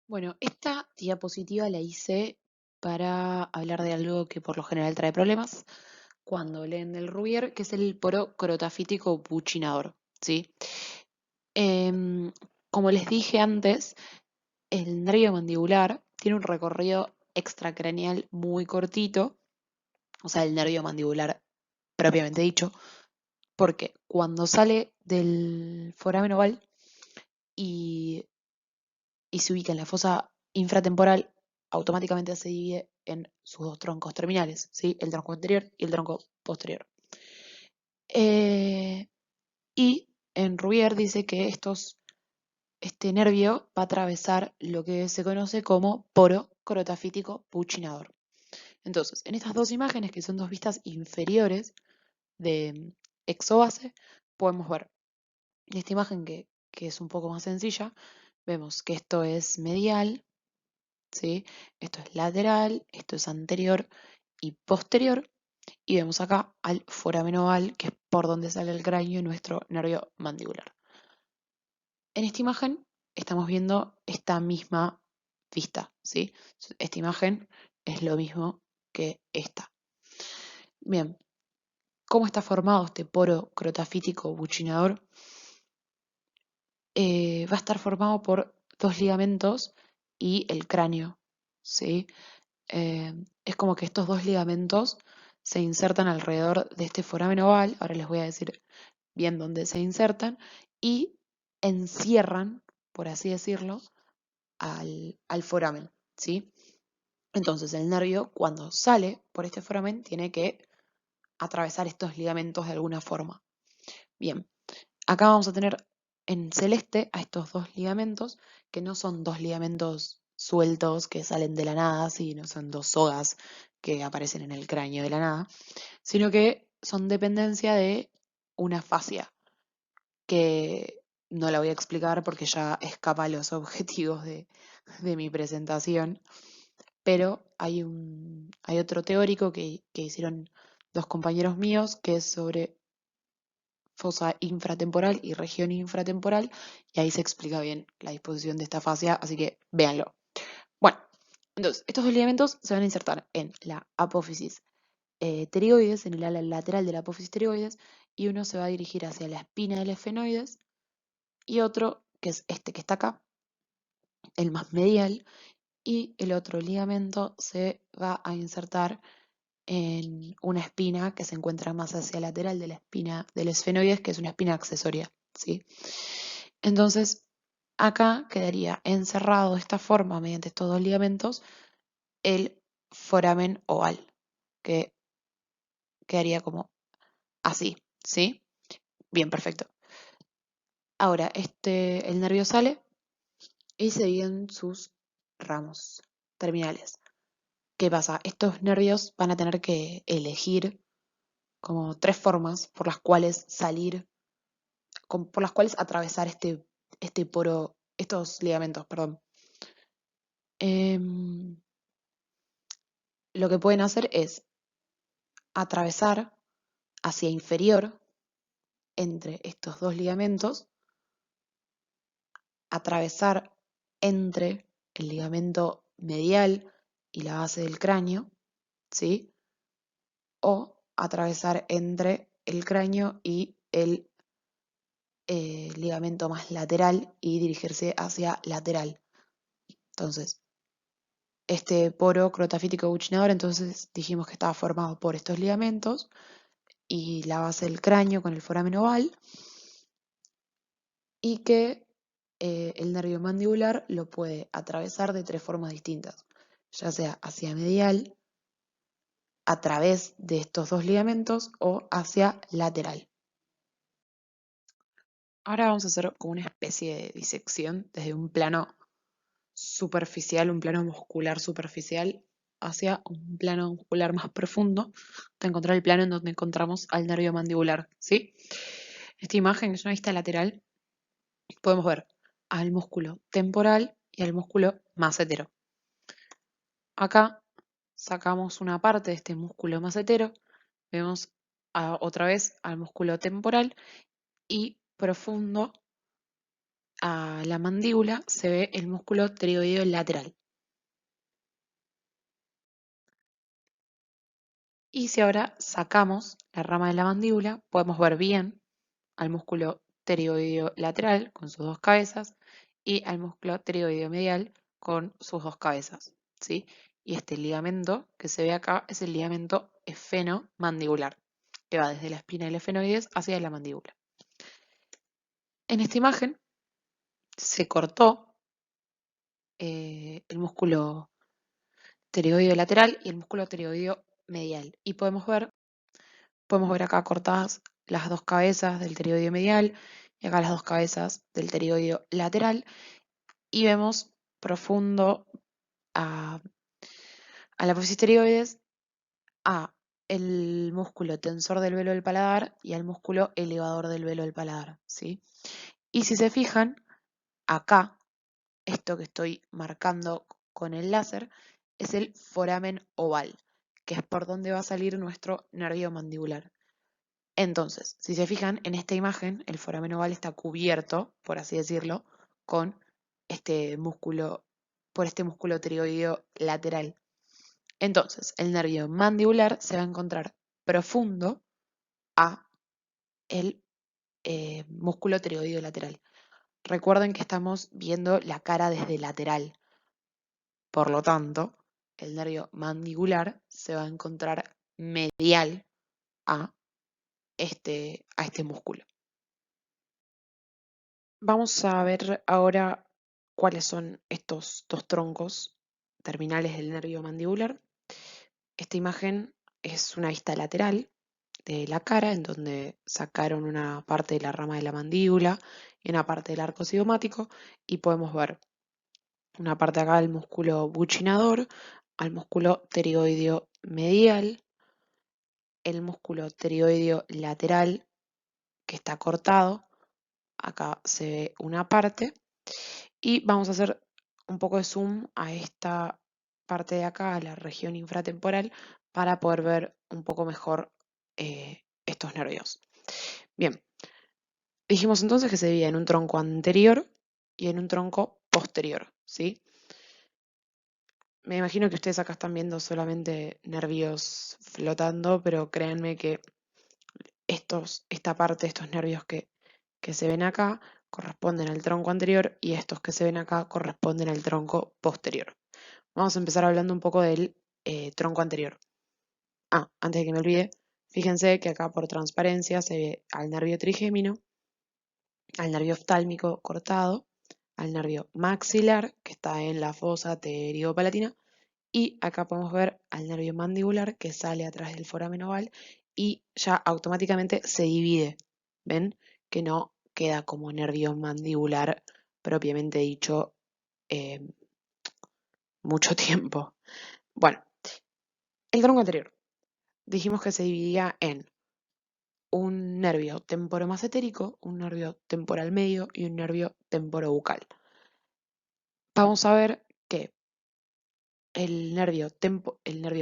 S1: Bueno, esta diapositiva la hice para hablar de algo que por lo general trae problemas cuando leen del Rubier, que es el poro crotafítico buchinador, ¿sí? Como les dije antes, el nervio mandibular tiene un recorrido extracraneal muy cortito, o sea, el nervio mandibular propiamente dicho, porque cuando sale del foramen oval y se ubica en la fosa infratemporal, automáticamente se divide en sus dos troncos terminales, ¿sí? El tronco anterior y el tronco posterior. Y en Rubier dice que este nervio va a atravesar lo que se conoce como poro crotafítico buchinador. Entonces, en estas dos imágenes, que son dos vistas inferiores de exobase, podemos ver en esta imagen que es un poco más sencilla, vemos que esto es medial, ¿sí? Esto es lateral, esto es anterior y posterior, y vemos acá al foramen oval, que es por donde sale el cráneo y nuestro nervio mandibular. En esta imagen estamos viendo esta misma vista, ¿sí? Esta imagen es lo mismo que esta. Bien, ¿cómo está formado este poro crotafítico buccinador? Va a estar formado por dos ligamentos y el cráneo, ¿sí? Es como que estos dos ligamentos se insertan alrededor de este foramen oval, ahora les voy a decir bien dónde se insertan, y encierran, por así decirlo, al foramen, ¿sí? Entonces el nervio cuando sale por este foramen tiene que atravesar estos ligamentos de alguna forma. Bien, acá vamos a tener en celeste a estos dos ligamentos, que no son dos ligamentos sueltos que salen de la nada, sí, no son dos sogas que aparecen en el cráneo de la nada, sino que son dependencia de una fascia, que no la voy a explicar porque ya escapa a los objetivos de mi presentación, pero hay otro teórico que hicieron dos compañeros míos, que es sobre fosa infratemporal y región infratemporal, y ahí se explica bien la disposición de esta fascia, así que véanlo. Bueno, entonces, estos dos ligamentos se van a insertar en la apófisis pterygoides, en el ala lateral de la apófisis pterygoides, y uno se va a dirigir hacia la espina del esfenoides, y otro, que es este que está acá, el más medial, y el otro ligamento se va a insertar en una espina que se encuentra más hacia lateral de la espina del esfenoides, que es una espina accesoria, ¿sí? Entonces, acá quedaría encerrado de esta forma, mediante estos dos ligamentos, el foramen oval, que quedaría como así, ¿sí? Bien, perfecto. Ahora, el nervio sale y se siguen sus ramos terminales. ¿Qué pasa? Estos nervios van a tener que elegir como tres formas por las cuales salir, por las cuales atravesar este poro, estos ligamentos, perdón. Em, lo que pueden hacer es atravesar hacia inferior entre estos dos ligamentos, atravesar entre el ligamento medial y la base del cráneo, ¿sí? O atravesar entre el cráneo y el ligamento más lateral y dirigirse hacia lateral. Entonces, este poro crotafítico buccinador, entonces dijimos que estaba formado por estos ligamentos y la base del cráneo con el foramen oval, y que el nervio mandibular lo puede atravesar de tres formas distintas, ya sea hacia medial, a través de estos dos ligamentos o hacia lateral. Ahora vamos a hacer como una especie de disección desde un plano superficial, un plano muscular superficial, hacia un plano muscular más profundo, hasta encontrar el plano en donde encontramos al nervio mandibular, ¿sí? Esta imagen es una vista lateral, podemos ver al músculo temporal y al músculo macetero. Acá sacamos una parte de este músculo macetero, vemos otra vez al músculo temporal, y profundo a la mandíbula se ve el músculo pterigoideo lateral. Y si ahora sacamos la rama de la mandíbula, podemos ver bien al músculo pterigoideo lateral con sus dos cabezas y al músculo pterigoideo medial con sus dos cabezas, ¿sí? Y este ligamento que se ve acá es el ligamento esfenomandibular, que va desde la espina del esfenoides hacia la mandíbula. En esta imagen se cortó el músculo pterigoideo lateral y el músculo pterigoideo medial. Y podemos ver acá cortadas las dos cabezas del pterigoideo medial y acá las dos cabezas del pterigoideo lateral. Y vemos profundo a, la apófisis pterigoides, a el músculo tensor del velo del paladar y al músculo elevador del velo del paladar, ¿sí? Y si se fijan, acá, esto que estoy marcando con el láser, es el foramen oval, que es por donde va a salir nuestro nervio mandibular. Entonces, si se fijan en esta imagen, el foramen oval está cubierto, por así decirlo, con por este músculo pterigoideo lateral. Entonces, el nervio mandibular se va a encontrar profundo a el músculo pterigoideo lateral. Recuerden que estamos viendo la cara desde lateral. Por lo tanto, el nervio mandibular se va a encontrar medial a este músculo. Vamos a ver ahora cuáles son estos dos troncos terminales del nervio mandibular. Esta imagen es una vista lateral de la cara, en donde sacaron una parte de la rama de la mandíbula y una parte del arco cigomático, y podemos ver una parte acá del músculo buccinador, al músculo pterigoideo medial, el músculo pterigoideo lateral que está cortado, acá se ve una parte, y vamos a hacer un poco de zoom a esta parte de acá, a la región infratemporal, para poder ver un poco mejor estos nervios. Bien, dijimos entonces que se divide en un tronco anterior y en un tronco posterior, ¿sí? Me imagino que ustedes acá están viendo solamente nervios flotando, pero créanme que esta parte, estos nervios que se ven acá, corresponden al tronco anterior, y estos que se ven acá corresponden al tronco posterior. Vamos a empezar hablando un poco del tronco anterior. Antes de que me olvide, fíjense que acá por transparencia se ve al nervio trigémino, al nervio oftálmico cortado, al nervio maxilar, que está en la fosa pterigo-palatina, y acá podemos ver al nervio mandibular, que sale atrás del foramen oval y ya automáticamente se divide. ¿Ven? Que no queda como nervio mandibular propiamente dicho mucho tiempo. Bueno, el tronco anterior. Dijimos que se dividía en un nervio temporomasentérico, un nervio temporal medio y un nervio temporobucal. Vamos a ver que el nervio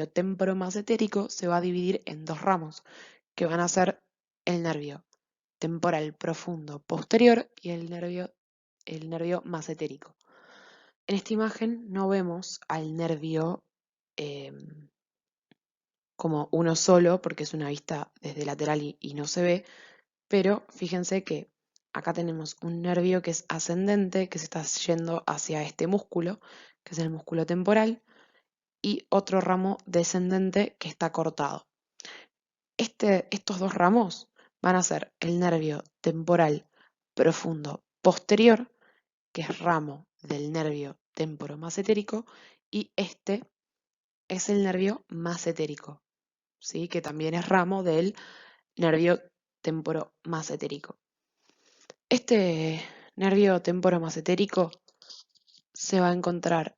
S1: temporomasentérico se va a dividir en dos ramos, que van a ser el nervio temporal profundo posterior y el nervio masentérico. En esta imagen no vemos al nervio como uno solo, porque es una vista desde lateral y no se ve, pero fíjense que acá tenemos un nervio que es ascendente, que se está yendo hacia este músculo, que es el músculo temporal, y otro ramo descendente que está cortado. Estos dos ramos van a ser el nervio temporal profundo posterior, que es ramo del nervio temporomasentérico, y este es el nervio masentérico, ¿sí? Que también es ramo del nervio temporomasentérico. Este nervio temporomasentérico se va a encontrar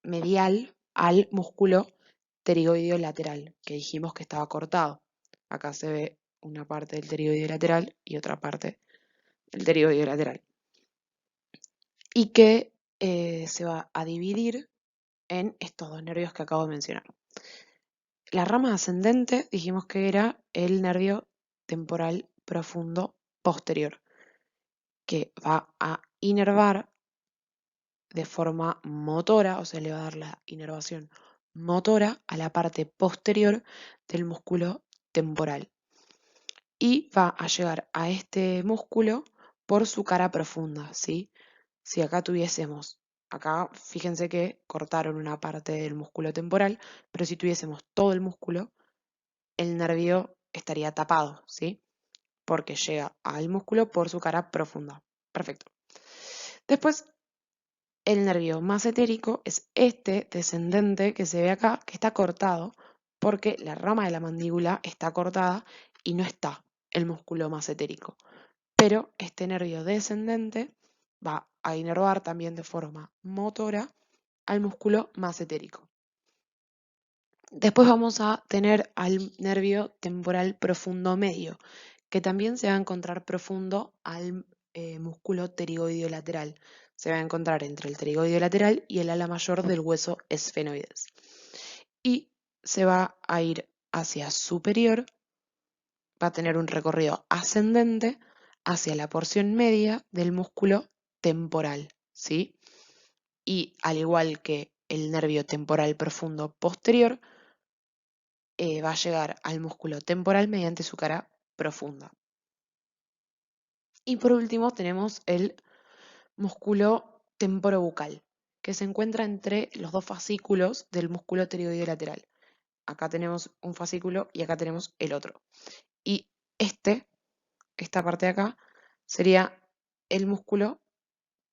S1: medial al músculo pterigoideo lateral, que dijimos que estaba cortado. Acá se ve una parte del pterigoideo lateral y otra parte del pterigoideo lateral. Y que se va a dividir en estos dos nervios que acabo de mencionar. La rama ascendente dijimos que era el nervio temporal profundo posterior, que va a inervar de forma motora, o sea, le va a dar la inervación motora a la parte posterior del músculo temporal. Y va a llegar a este músculo por su cara profunda, ¿sí? Si acá acá fíjense que cortaron una parte del músculo temporal, pero si tuviésemos todo el músculo, el nervio estaría tapado, ¿sí? Porque llega al músculo por su cara profunda. Perfecto. Después, el nervio masentérico es este descendente que se ve acá, que está cortado, porque la rama de la mandíbula está cortada y no está el músculo masentérico. Pero este nervio descendente va a inervar también de forma motora al músculo masentérico. Después vamos a tener al nervio temporal profundo medio, que también se va a encontrar profundo al músculo pterigoideo lateral. Se va a encontrar entre el pterigoideo lateral y el ala mayor del hueso esfenoides. Y se va a ir hacia superior, va a tener un recorrido ascendente hacia la porción media del músculo temporal, ¿sí? Y al igual que el nervio temporal profundo posterior, va a llegar al músculo temporal mediante su cara profunda. Y por último tenemos el músculo temporobucal, que se encuentra entre los dos fascículos del músculo pterioide lateral. Acá tenemos un fascículo y acá tenemos el otro. Y esta parte de acá, sería el músculo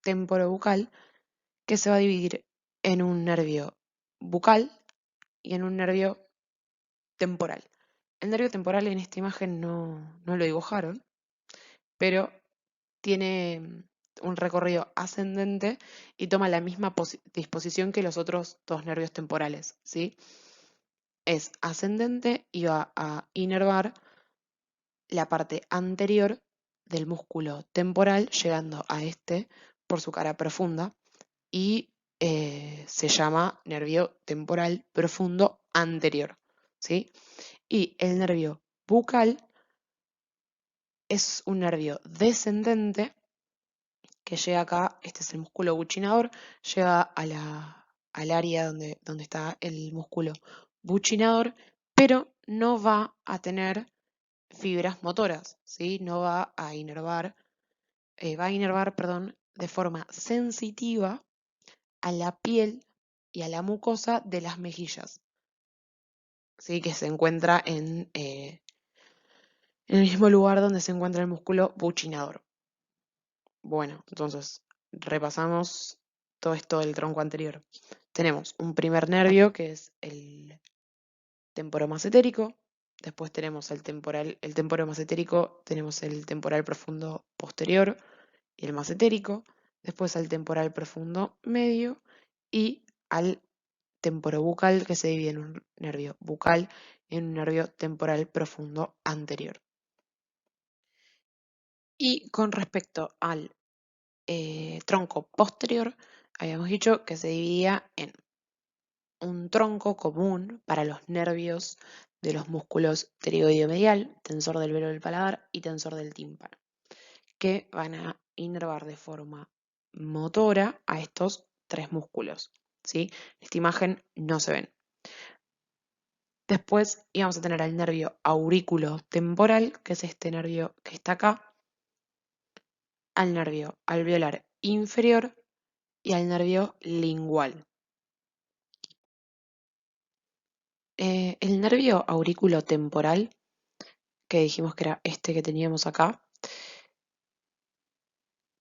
S1: temporobucal, que se va a dividir en un nervio bucal y en un nervio temporal. El nervio temporal en esta imagen no lo dibujaron, pero tiene un recorrido ascendente y toma la misma disposición que los otros dos nervios temporales, ¿sí? Es ascendente y va a inervar la parte anterior del músculo temporal, llegando a este por su cara profunda, y se llama nervio temporal profundo anterior, ¿sí? Y el nervio bucal es un nervio descendente que llega acá, este es el músculo buchinador, llega al área donde está el músculo buchinador, pero no va a tener fibras motoras, ¿sí? No va a inervar, perdón, de forma sensitiva a la piel y a la mucosa de las mejillas, ¿sí? Que se encuentra en el mismo lugar donde se encuentra el músculo buchinador. Bueno, entonces repasamos todo esto del tronco anterior. Tenemos un primer nervio que es el temporomasentérico, después tenemos el temporomasentérico, tenemos el temporal profundo posterior y el masentérico, después al temporal profundo medio y al temporobucal, que se divide en un nervio bucal y en un nervio temporal profundo anterior. Y con respecto al tronco posterior, habíamos dicho que se dividía en un tronco común para los nervios de los músculos pterioideo medial, tensor del velo del paladar y tensor del tímpano, que van a inervar de forma motora a estos tres músculos, ¿sí? En esta imagen no se ven. Después íbamos a tener al nervio aurículo temporal, que es este nervio que está acá, al nervio alveolar inferior y al nervio lingual. El nervio aurículo temporal, que dijimos que era este que teníamos acá,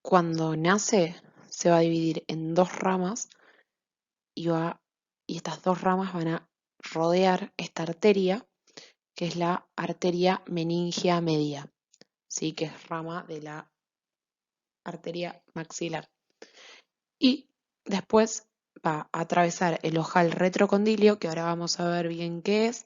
S1: cuando nace se va a dividir en dos ramas y estas dos ramas van a rodear esta arteria, que es la arteria meningia media, ¿sí? Que es rama de la arteria maxilar. Y después va a atravesar el ojal retrocondilio, que ahora vamos a ver bien qué es,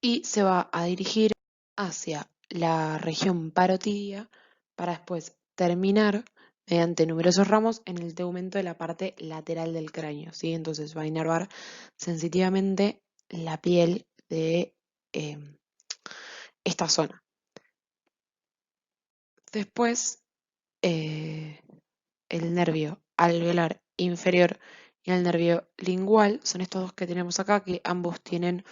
S1: y se va a dirigir hacia la región parotidia para después terminar mediante numerosos ramos en el tegumento de la parte lateral del cráneo, ¿sí? Entonces va a inervar sensitivamente la piel de esta zona. Después, el nervio alveolar inferior y el nervio lingual son estos dos que tenemos acá, que ambos tienen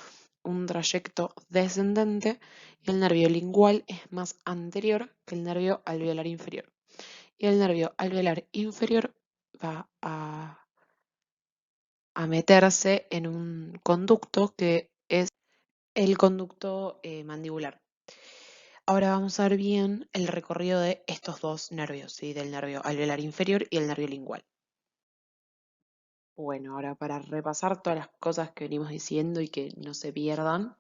S1: un trayecto descendente, y el nervio lingual es más anterior que el nervio alveolar inferior. Y el nervio alveolar inferior va a meterse en un conducto que es el conducto mandibular. Ahora vamos a ver bien el recorrido de estos dos nervios, ¿sí? Del nervio alveolar inferior y el nervio lingual. Bueno, ahora para repasar todas las cosas que venimos diciendo y que no se pierdan,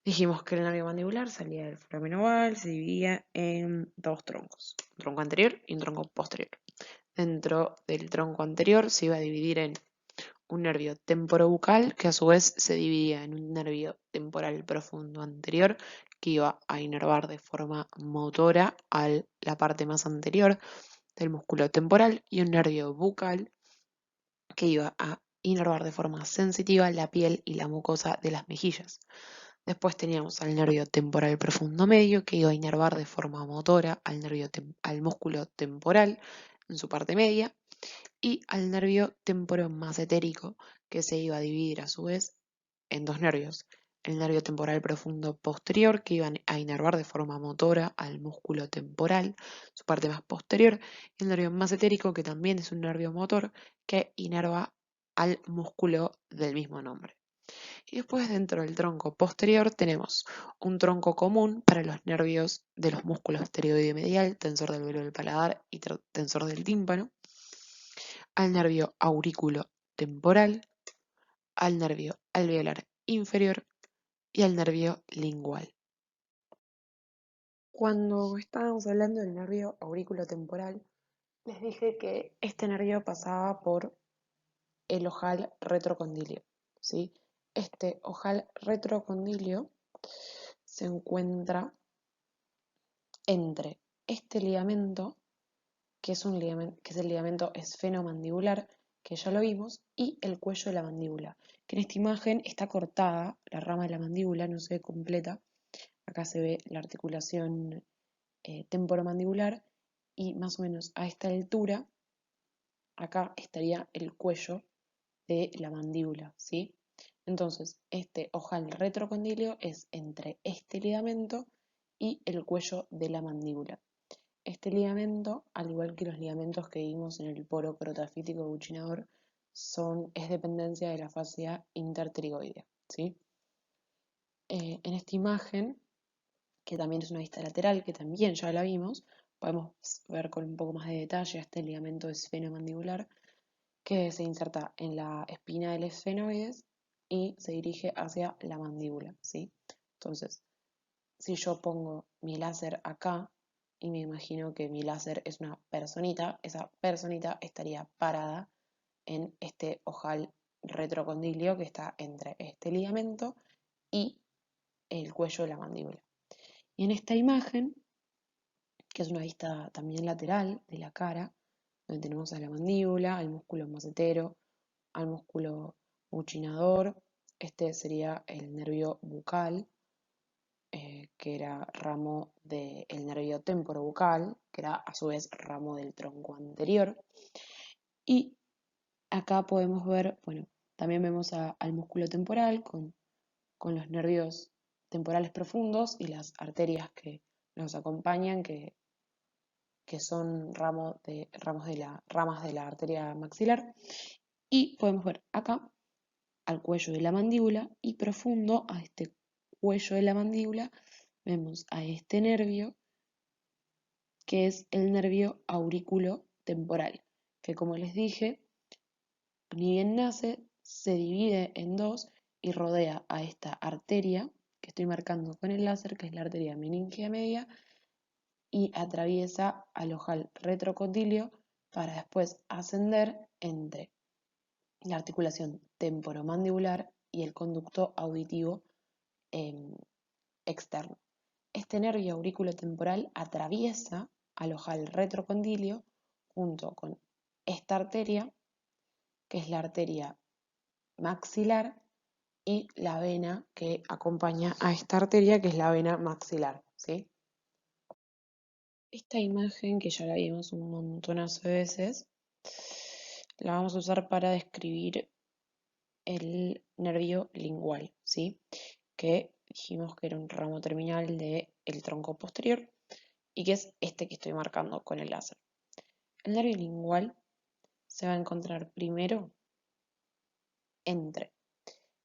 S1: dijimos que el nervio mandibular salía del foramen oval, se dividía en dos troncos, un tronco anterior y un tronco posterior. Dentro del tronco anterior se iba a dividir en un nervio temporobucal, que a su vez se dividía en un nervio temporal profundo anterior, que iba a inervar de forma motora a la parte más anterior del músculo temporal, y un nervio bucal, que iba a inervar de forma sensitiva la piel y la mucosa de las mejillas. Después teníamos al nervio temporal profundo medio, que iba a inervar de forma motora al músculo temporal en su parte media, y al nervio temporomasentérico, que se iba a dividir a su vez en dos nervios. El nervio temporal profundo posterior, que iba a inervar de forma motora al músculo temporal, su parte más posterior, y el nervio masentérico, que también es un nervio motor, que inerva al músculo del mismo nombre. Y después dentro del tronco posterior tenemos un tronco común para los nervios de los músculos pterygoide y medial, tensor del velo del paladar y tensor del tímpano, al nervio aurículo temporal, al nervio alveolar inferior y al nervio lingual. Cuando estábamos hablando del nervio aurículo temporal, les dije que este nervio pasaba por el ojal retrocondilio, ¿sí? Este ojal retrocondilio se encuentra entre este ligamento, que es el ligamento esfenomandibular, que ya lo vimos, y el cuello de la mandíbula, que en esta imagen está cortada, la rama de la mandíbula no se ve completa. Acá se ve la articulación temporomandibular y más o menos a esta altura, acá estaría el cuello de la mandíbula, ¿sí? Entonces, este ojal retrocondilio es entre este ligamento y el cuello de la mandíbula. Este ligamento, al igual que los ligamentos que vimos en el poro protafítico buccinador, es dependencia de la fascia interpterigoidea, ¿sí? En esta imagen, que también es una vista lateral, que también ya la vimos, podemos ver con un poco más de detalle este ligamento esfenomandibular que se inserta en la espina del esfenoides y se dirige hacia la mandíbula, ¿sí? Entonces, si yo pongo mi láser acá y me imagino que mi láser es una personita, esa personita estaría parada en este ojal retrocondilio que está entre este ligamento y el cuello de la mandíbula. Y en esta imagen, que es una vista también lateral de la cara, donde tenemos a la mandíbula, al músculo macetero, al músculo buccinador, este sería el nervio bucal, que era ramo del nervio temporobucal, que era a su vez ramo del tronco anterior. Y acá podemos ver, bueno, también vemos al músculo temporal con los nervios temporales profundos y las arterias que nos acompañan, que son ramas de la arteria maxilar. Y podemos ver acá al cuello de la mandíbula y profundo a este cuello de la mandíbula vemos a este nervio que es el nervio aurículo temporal, que como les dije, ni bien nace, se divide en dos y rodea a esta arteria que estoy marcando con el láser, que es la arteria meningia media, y atraviesa al ojal retrocondilio para después ascender entre la articulación temporomandibular y el conducto auditivo eh, externo. Este nervio auriculotemporal atraviesa al ojal retrocondilio junto con esta arteria, que es la arteria maxilar, y la vena que acompaña a esta arteria, que es la vena maxilar, ¿sí? Esta imagen, que ya la vimos un montonazo de veces, la vamos a usar para describir el nervio lingual, ¿sí? Que dijimos que era un ramo terminal del tronco posterior y que es este que estoy marcando con el láser. El nervio lingual se va a encontrar primero entre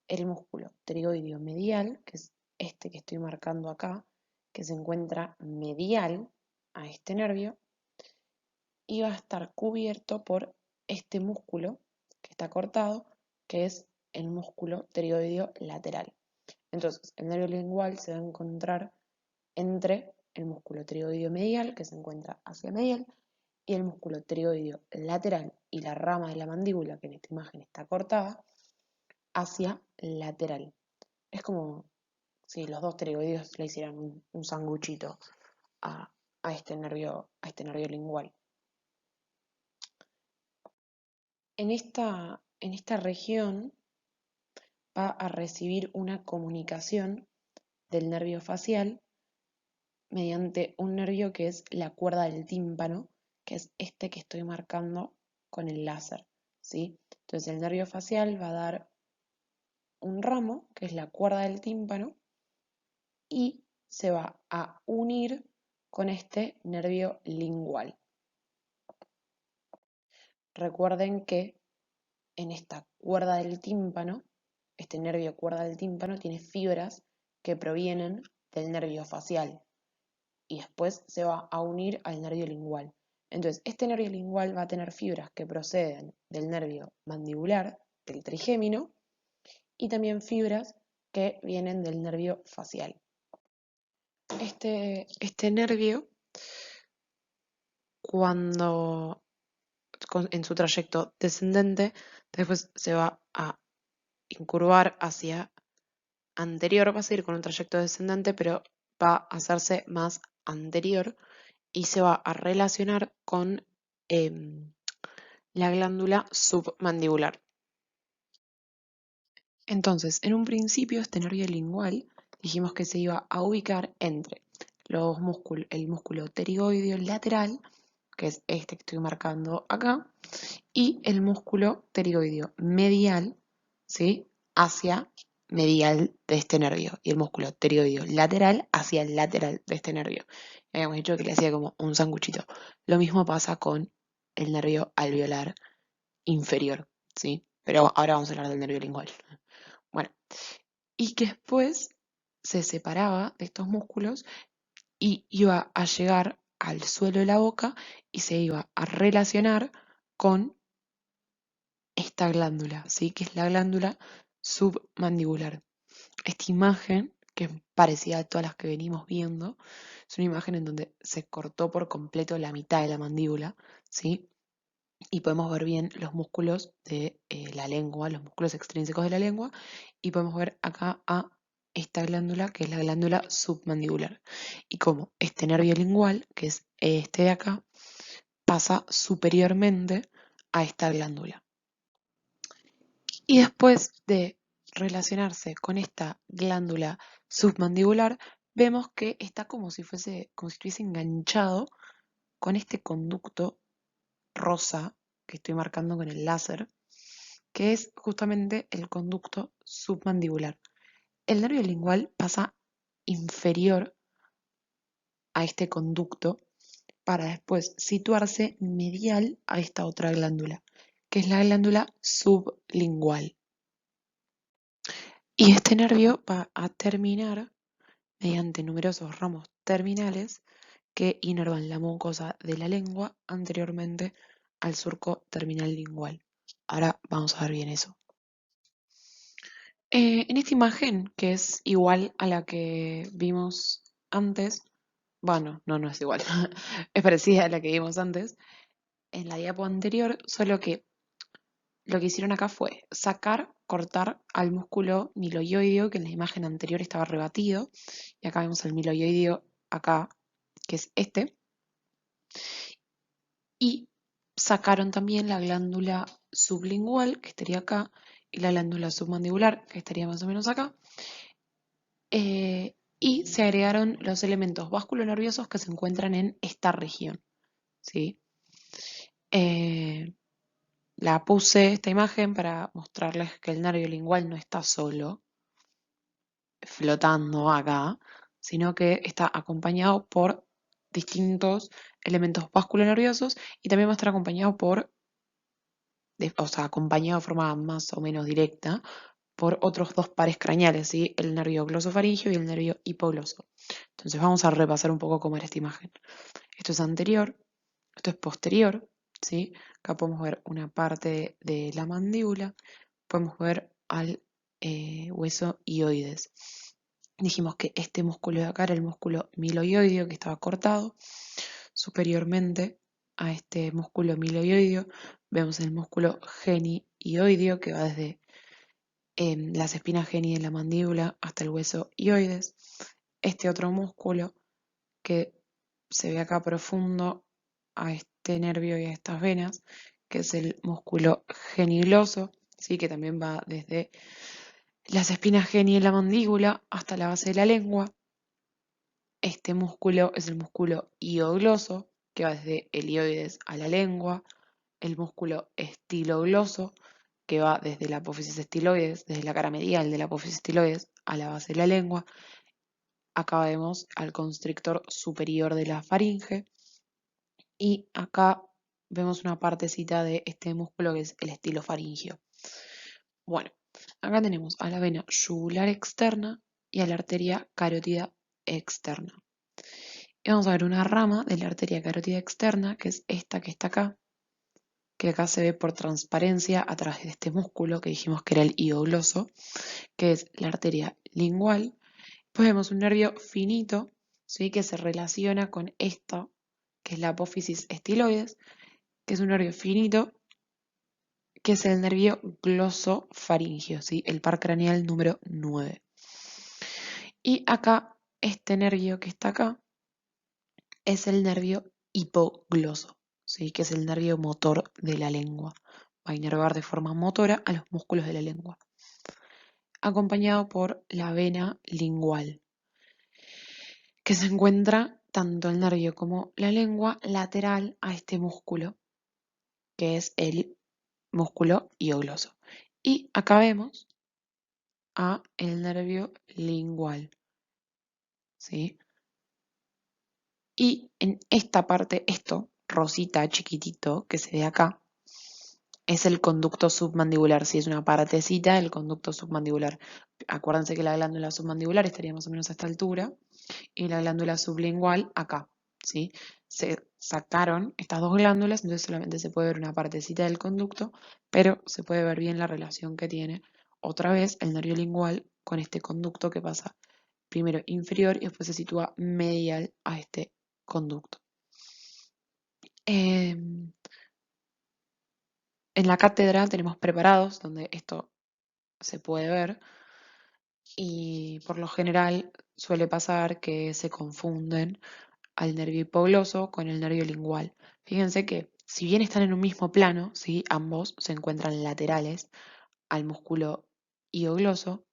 S1: el músculo pterigoideo medial, que es este que estoy marcando acá, que se encuentra medial a este nervio, y va a estar cubierto por este músculo que está cortado, que es el músculo pterigoideo lateral. Entonces, el nervio lingual se va a encontrar entre el músculo pterigoideo medial, que se encuentra hacia medial, y el músculo pterigoideo lateral y la rama de la mandíbula, que en esta imagen está cortada, hacia lateral. Es como si los dos pterigoideos le hicieran un sanguchito a, a este nervio lingual. En esta región va a recibir una comunicación del nervio facial mediante un nervio que es la cuerda del tímpano, que es este que estoy marcando con el láser, ¿sí? Entonces el nervio facial va a dar un ramo, que es la cuerda del tímpano, y se va a unir con este nervio lingual. Recuerden que en esta cuerda del tímpano, este nervio cuerda del tímpano tiene fibras que provienen del nervio facial y después se va a unir al nervio lingual. Entonces, este nervio lingual va a tener fibras que proceden del nervio mandibular, del trigémino, y también fibras que vienen del nervio facial. Este nervio, cuando en su trayecto descendente, después se va a incurvar hacia anterior, va a seguir con un trayecto descendente, pero va a hacerse más anterior y se va a relacionar con la glándula submandibular. Entonces, en un principio, este nervio lingual dijimos que se iba a ubicar entre el músculo pterigoideo lateral, que es este que estoy marcando acá, y el músculo pterigoideo medial, ¿sí? Hacia medial de este nervio, y el músculo pterigoideo lateral hacia el lateral de este nervio. Habíamos dicho que le hacía como un sanguchito. Lo mismo pasa con el nervio alveolar inferior, ¿sí? Pero ahora vamos a hablar del nervio lingual. Bueno, y que después se separaba de estos músculos y iba a llegar al suelo de la boca y se iba a relacionar con esta glándula, ¿sí? Que es la glándula submandibular. Esta imagen, que es parecida a todas las que venimos viendo, es una imagen en donde se cortó por completo la mitad de la mandíbula, ¿sí? Y podemos ver bien los músculos de la lengua, los músculos extrínsecos de la lengua, y podemos ver acá a esta glándula, que es la glándula submandibular. Y como este nervio lingual, que es este de acá, pasa superiormente a esta glándula. Y después de relacionarse con esta glándula submandibular, vemos que está como si estuviese enganchado con este conducto rosa que estoy marcando con el láser, que es justamente el conducto submandibular. El nervio lingual pasa inferior a este conducto para después situarse medial a esta otra glándula, que es la glándula sublingual. Y este nervio va a terminar mediante numerosos ramos terminales que inervan la mucosa de la lengua anteriormente al surco terminal lingual. Ahora vamos a ver bien eso. En esta imagen, que es igual a la que vimos antes, bueno, no es igual, es parecida a la que vimos antes, en la diapo anterior, solo que lo que hicieron acá fue cortar al músculo miloioideo, que en la imagen anterior estaba rebatido, y acá vemos el miloioideo acá, que es este, y sacaron también la glándula sublingual, que estaría acá, y la glándula submandibular, que estaría más o menos acá, y se agregaron los elementos vasculonerviosos que se encuentran en esta región, ¿sí? La puse esta imagen para mostrarles que el nervio lingual no está solo, flotando acá, sino que está acompañado por distintos elementos vasculonerviosos y también va a estar acompañado acompañado de forma más o menos directa por otros dos pares craneales, ¿sí? El nervio glosofaringeo y el nervio hipogloso. Entonces vamos a repasar un poco cómo era esta imagen. Esto es anterior, esto es posterior, ¿sí? Acá podemos ver una parte de la mandíbula, podemos ver al hueso hioides. Dijimos que este músculo de acá era el músculo miloioideo que estaba cortado. Superiormente a este músculo miloioideo vemos el músculo genioideo que va desde las espinas geni de la mandíbula hasta el hueso hioides. Este otro músculo que se ve acá profundo a este nervio y a estas venas, que es el músculo genigloso, ¿sí? Que también va desde las espinas genii en la mandíbula hasta la base de la lengua. Este músculo es el músculo hiogloso, que va desde el hioides a la lengua. El músculo estilogloso, que va desde la apófisis estiloides, desde la cara medial de la apófisis estiloides a la base de la lengua. Acá vemos al constrictor superior de la faringe. Y acá vemos una partecita de este músculo que es el estilofaringio. Bueno, acá tenemos a la vena yugular externa y a la arteria carótida externa. Y vamos a ver una rama de la arteria carótida externa, que es esta que está acá, que acá se ve por transparencia a través de este músculo que dijimos que era el hiogloso, que es la arteria lingual. Después vemos un nervio finito, ¿sí?, que se relaciona con esta, que es la apófisis estiloides, que es un nervio finito, que es el nervio glosofaringio, ¿sí?, el par craneal número 9. Y acá, este nervio que está acá, es el nervio hipogloso, ¿sí?, que es el nervio motor de la lengua. Va a inervar de forma motora a los músculos de la lengua. Acompañado por la vena lingual, que se encuentra tanto el nervio como la lengua lateral a este músculo, que es el músculo hiogloso. Y acá vemos a el nervio lingual, ¿sí? Y en esta parte, esto, rosita, chiquitito, que se ve acá, es el conducto submandibular, ¿sí? Es una partecita del conducto submandibular. Acuérdense que la glándula submandibular estaría más o menos a esta altura y la glándula sublingual acá, ¿sí? Se sacaron estas dos glándulas, entonces solamente se puede ver una partecita del conducto, pero se puede ver bien la relación que tiene otra vez el nervio lingual con este conducto que pasa primero inferior y después se sitúa medial a este conducto. En la cátedra tenemos preparados donde esto se puede ver y por lo general suele pasar que se confunden al nervio hipogloso con el nervio lingual. Fíjense que si bien están en un mismo plano, ¿sí?, ambos se encuentran laterales al músculo hiogloso,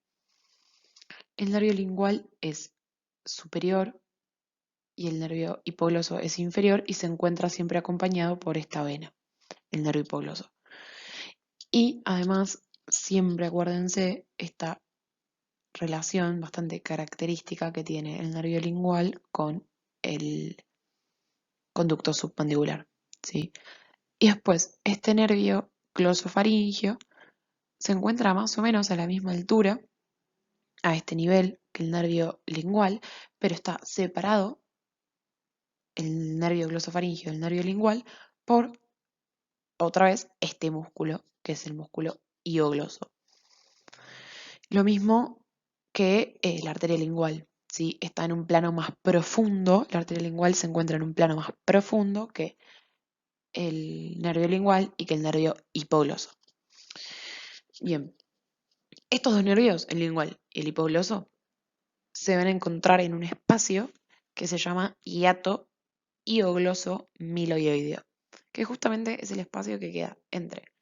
S1: el nervio lingual es superior y el nervio hipogloso es inferior y se encuentra siempre acompañado por esta vena, el nervio hipogloso. Y además, siempre acuérdense esta relación bastante característica que tiene el nervio lingual con el conducto submandibular, ¿sí? Y después, este nervio glosofaringio se encuentra más o menos a la misma altura, a este nivel que el nervio lingual, pero está separado el nervio glosofaringio del nervio lingual por, otra vez, este músculo, que es el músculo hiogloso. Lo mismo que la arteria lingual, ¿sí? Está en un plano más profundo, la arteria lingual se encuentra en un plano más profundo que el nervio lingual y que el nervio hipogloso. Bien, estos dos nervios, el lingual y el hipogloso, se van a encontrar en un espacio que se llama hiato hiogloso miloioideo, que justamente es el espacio que queda entre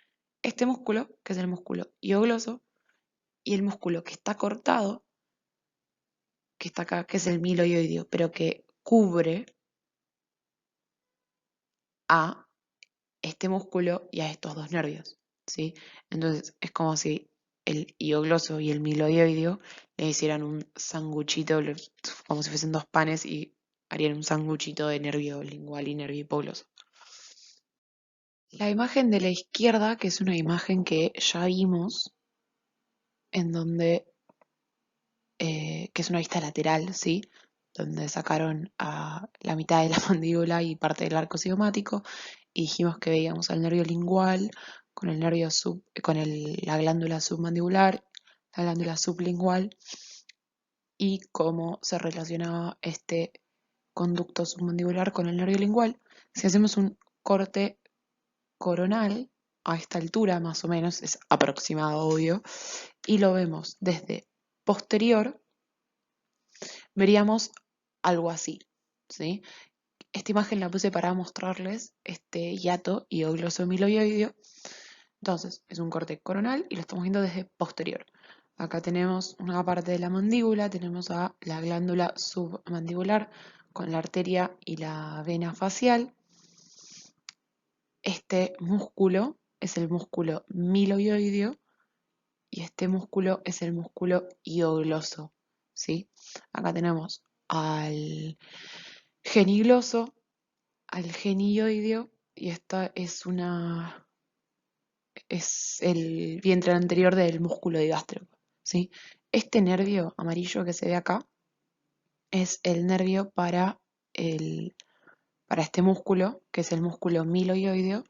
S1: este músculo, que es el músculo hiogloso, y el músculo que está cortado, que está acá, que es el miloioideo, pero que cubre a este músculo y a estos dos nervios, ¿sí? Entonces es como si el hiogloso y el miloioideo le hicieran un sanguchito, como si fuesen dos panes y harían un sanguchito de nervio lingual y nervio hipogloso. La imagen de la izquierda, que es una imagen que ya vimos, en donde, que es una vista lateral, ¿sí?, donde sacaron a la mitad de la mandíbula y parte del arco cigomático, y dijimos que veíamos al nervio lingual con el nervio la glándula submandibular, la glándula sublingual, y cómo se relacionaba este conducto submandibular con el nervio lingual. Si hacemos un corte coronal, a esta altura más o menos, es aproximado, obvio, y lo vemos desde posterior, veríamos algo así, ¿sí? Esta imagen la puse para mostrarles este hiato hiogloso miloioideo. Entonces, es un corte coronal y lo estamos viendo desde posterior. Acá tenemos una parte de la mandíbula, tenemos a la glándula submandibular con la arteria y la vena facial. Este músculo es el músculo miloioideo y este músculo es el músculo hiogloso, ¿sí? Acá tenemos al genigloso, al genioideo y esta es el vientre anterior del músculo digástrico, ¿sí? Este nervio amarillo que se ve acá es el nervio para este músculo, que es el músculo miloioideo,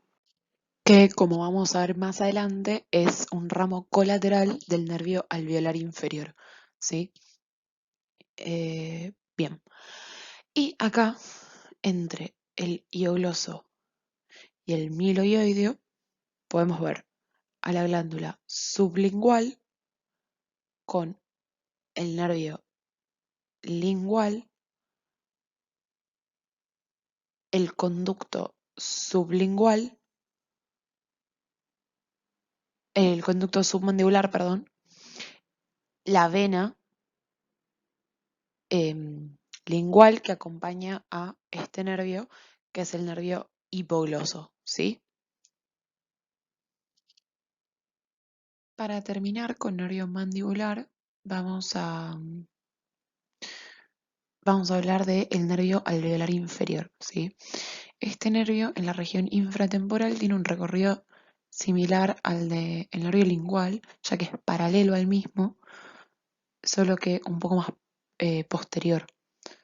S1: que como vamos a ver más adelante es un ramo colateral del nervio alveolar inferior, ¿sí? Bien. Y acá, entre el hiogloso y el miloioideo, podemos ver a la glándula sublingual con el nervio lingual, el conducto sublingual, el conducto submandibular, perdón, la vena lingual que acompaña a este nervio, que es el nervio hipogloso, ¿sí? Para terminar con nervio mandibular, vamos a, vamos a hablar del nervio alveolar inferior, ¿sí? Este nervio en la región infratemporal tiene un recorrido similar al del nervio lingual, ya que es paralelo al mismo, solo que un poco más posterior,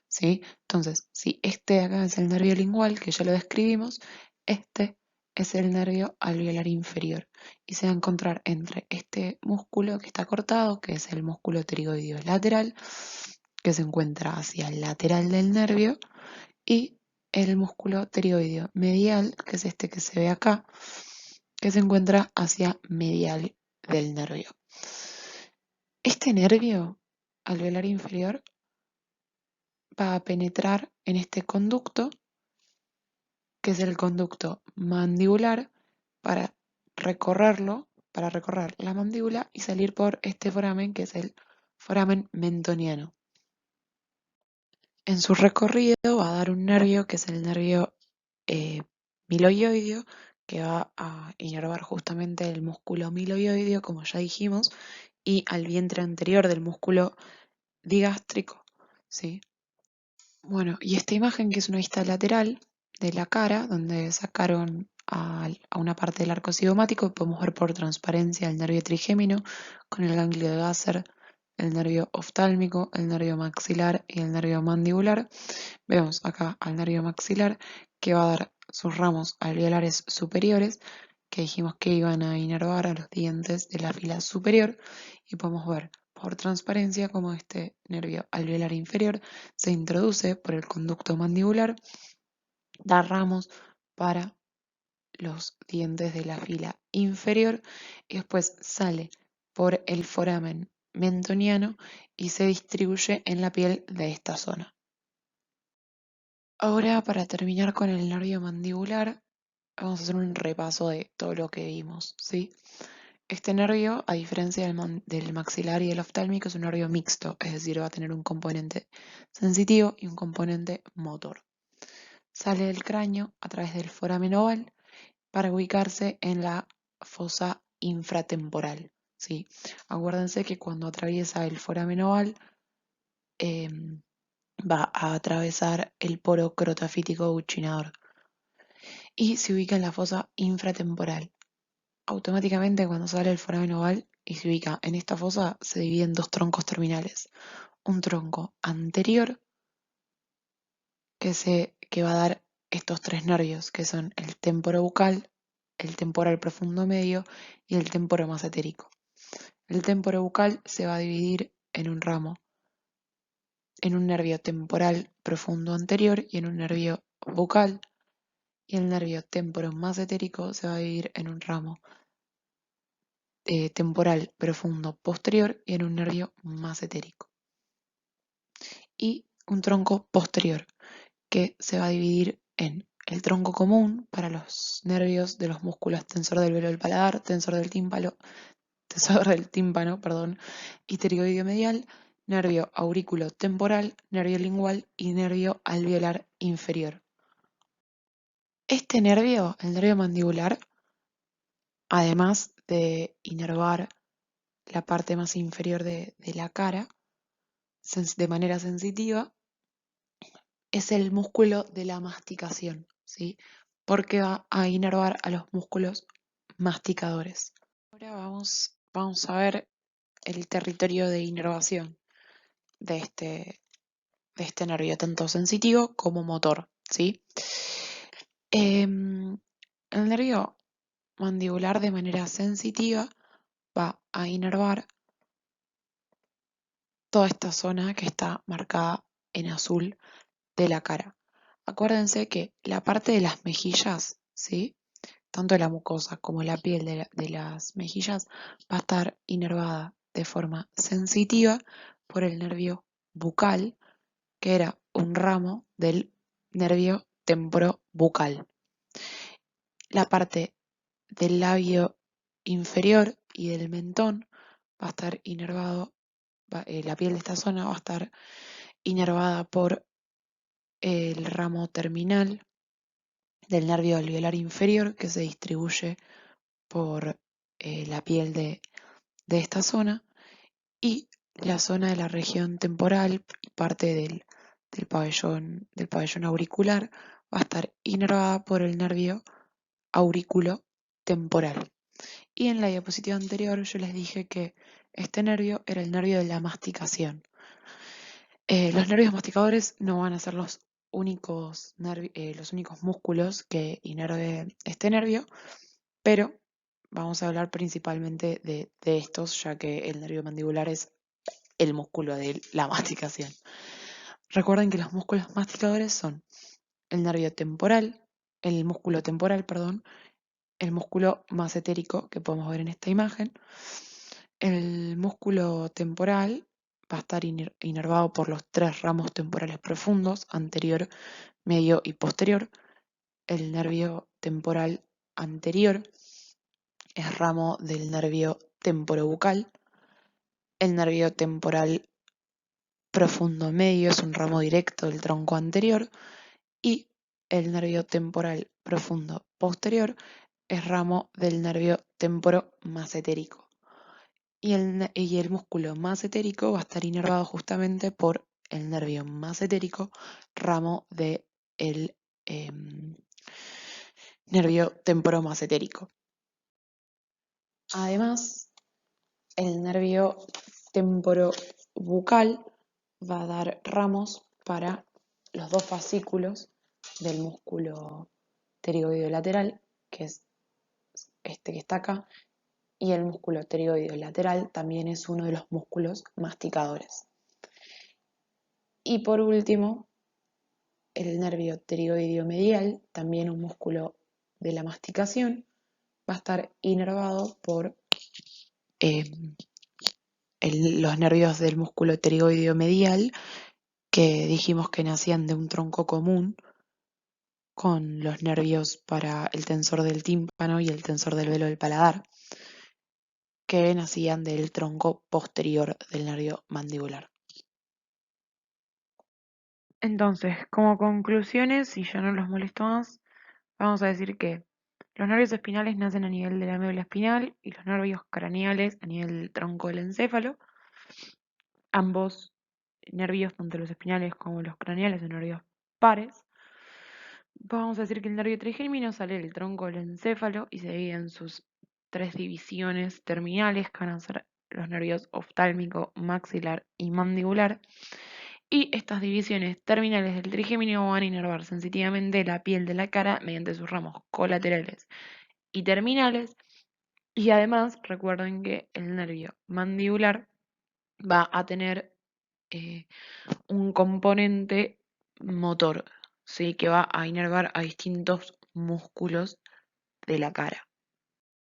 S1: ¿sí? Entonces, si este de acá es el nervio lingual, que ya lo describimos, este es el nervio alveolar inferior y se va a encontrar entre este músculo que está cortado, que es el músculo pterigoideo lateral, que se encuentra hacia el lateral del nervio, y el músculo pterigoideo medial, que es este que se ve acá, que se encuentra hacia medial del nervio. Este nervio alveolar inferior va a penetrar en este conducto, que es el conducto mandibular, para recorrerlo, para recorrer la mandíbula y salir por este foramen, que es el foramen mentoniano. En su recorrido va a dar un nervio, que es el nervio miloioideo, que va a inervar justamente el músculo miloioideo, como ya dijimos, y al vientre anterior del músculo digástrico, ¿sí? Bueno, y esta imagen, que es una vista lateral de la cara, donde sacaron a una parte del arco cigomático, podemos ver por transparencia el nervio trigémino con el ganglio de Gasser, el nervio oftálmico, el nervio maxilar y el nervio mandibular. Vemos acá al nervio maxilar, que va a dar sus ramos alveolares superiores, que dijimos que iban a inervar a los dientes de la fila superior, y podemos ver por transparencia cómo este nervio alveolar inferior se introduce por el conducto mandibular, da ramos para los dientes de la fila inferior y después sale por el foramen mentoniano y se distribuye en la piel de esta zona. Ahora, para terminar con el nervio mandibular, vamos a hacer un repaso de todo lo que vimos, ¿sí? Este nervio, a diferencia del maxilar y del oftálmico, es un nervio mixto, es decir, va a tener un componente sensitivo y un componente motor. Sale del cráneo a través del foramen oval para ubicarse en la fosa infratemporal, ¿sí? Acuérdense que cuando atraviesa el foramen oval, em, va a atravesar el poro crotafítico buccinador y se ubica en la fosa infratemporal. Automáticamente, cuando sale el foramen oval y se ubica en esta fosa, se divide en dos troncos terminales. Un tronco anterior que va a dar estos tres nervios, que son el temporobucal, el temporal profundo medio y el temporomasentérico. El temporobucal se va a dividir en un ramo, en un nervio temporal profundo anterior y en un nervio bucal, y el nervio temporomasentérico se va a dividir en un ramo temporal profundo posterior y en un nervio masentérico. Y un tronco posterior que se va a dividir en el tronco común para los nervios de los músculos tensor del velo del paladar, tensor del tímpano, tensor del tímpano, perdón, y pterigoideo medial, nervio aurículo temporal, nervio lingual y nervio alveolar inferior. Este nervio, el nervio mandibular, además de inervar la parte más inferior de la cara de manera sensitiva, es el músculo de la masticación, ¿sí? Porque va a inervar a los músculos masticadores. Ahora vamos a ver el territorio de inervación de este nervio, tanto sensitivo como motor, ¿sí? El nervio mandibular de manera sensitiva va a inervar toda esta zona que está marcada en azul de la cara. Acuérdense que la parte de las mejillas, ¿sí? Tanto la mucosa como la piel de las mejillas va a estar inervada de forma sensitiva por el nervio bucal, que era un ramo del nervio temporobucal. La parte del labio inferior y del mentón va a estar inervado, la piel de esta zona va a estar inervada por el ramo terminal del nervio alveolar inferior que se distribuye por la piel de esta zona, y la zona de la región temporal y parte del pabellón auricular va a estar inervada por el nervio aurículo temporal. Y en la diapositiva anterior yo les dije que este nervio era el nervio de la masticación. Los nervios masticadores no van a ser los únicos músculos que inerven este nervio, pero vamos a hablar principalmente de estos, ya que el nervio mandibular es el músculo de la masticación. Recuerden que los músculos masticadores son el nervio temporal, el músculo temporal, perdón, el músculo masentérico que podemos ver en esta imagen. El músculo temporal va a estar inervado por los tres ramos temporales profundos, anterior, medio y posterior. El nervio temporal anterior es ramo del nervio temporobucal. El nervio temporal profundo medio es un ramo directo del tronco anterior y el nervio temporal profundo posterior es ramo del nervio temporomasentérico. Y el músculo masentérico va a estar inervado justamente por el nervio masentérico, ramo del nervio temporomasentérico. Además, el nervio temporobucal va a dar ramos para los dos fascículos del músculo pterigoideo lateral, que es este que está acá, y el músculo pterigoideo lateral también es uno de los músculos masticadores. Y por último, el nervio pterigoideo medial, también un músculo de la masticación, va a estar inervado por los nervios del músculo pterigoideo medial, que dijimos que nacían de un tronco común con los nervios para el tensor del tímpano y el tensor del velo del paladar, que nacían del tronco posterior del nervio mandibular. Entonces, como conclusiones, si ya no los molesto más, vamos a decir que los nervios espinales nacen a nivel de la médula espinal y los nervios craneales a nivel del tronco del encéfalo. Ambos nervios, tanto los espinales como los craneales, son nervios pares. Vamos a decir que el nervio trigémino sale del tronco del encéfalo y se divide en sus tres divisiones terminales, que van a ser los nervios oftálmico, maxilar y mandibular. Y estas divisiones terminales del trigémino van a inervar sensitivamente la piel de la cara mediante sus ramos colaterales y terminales. Y además, recuerden que el nervio mandibular va a tener un componente motor, ¿sí? Que va a inervar a distintos músculos de la cara.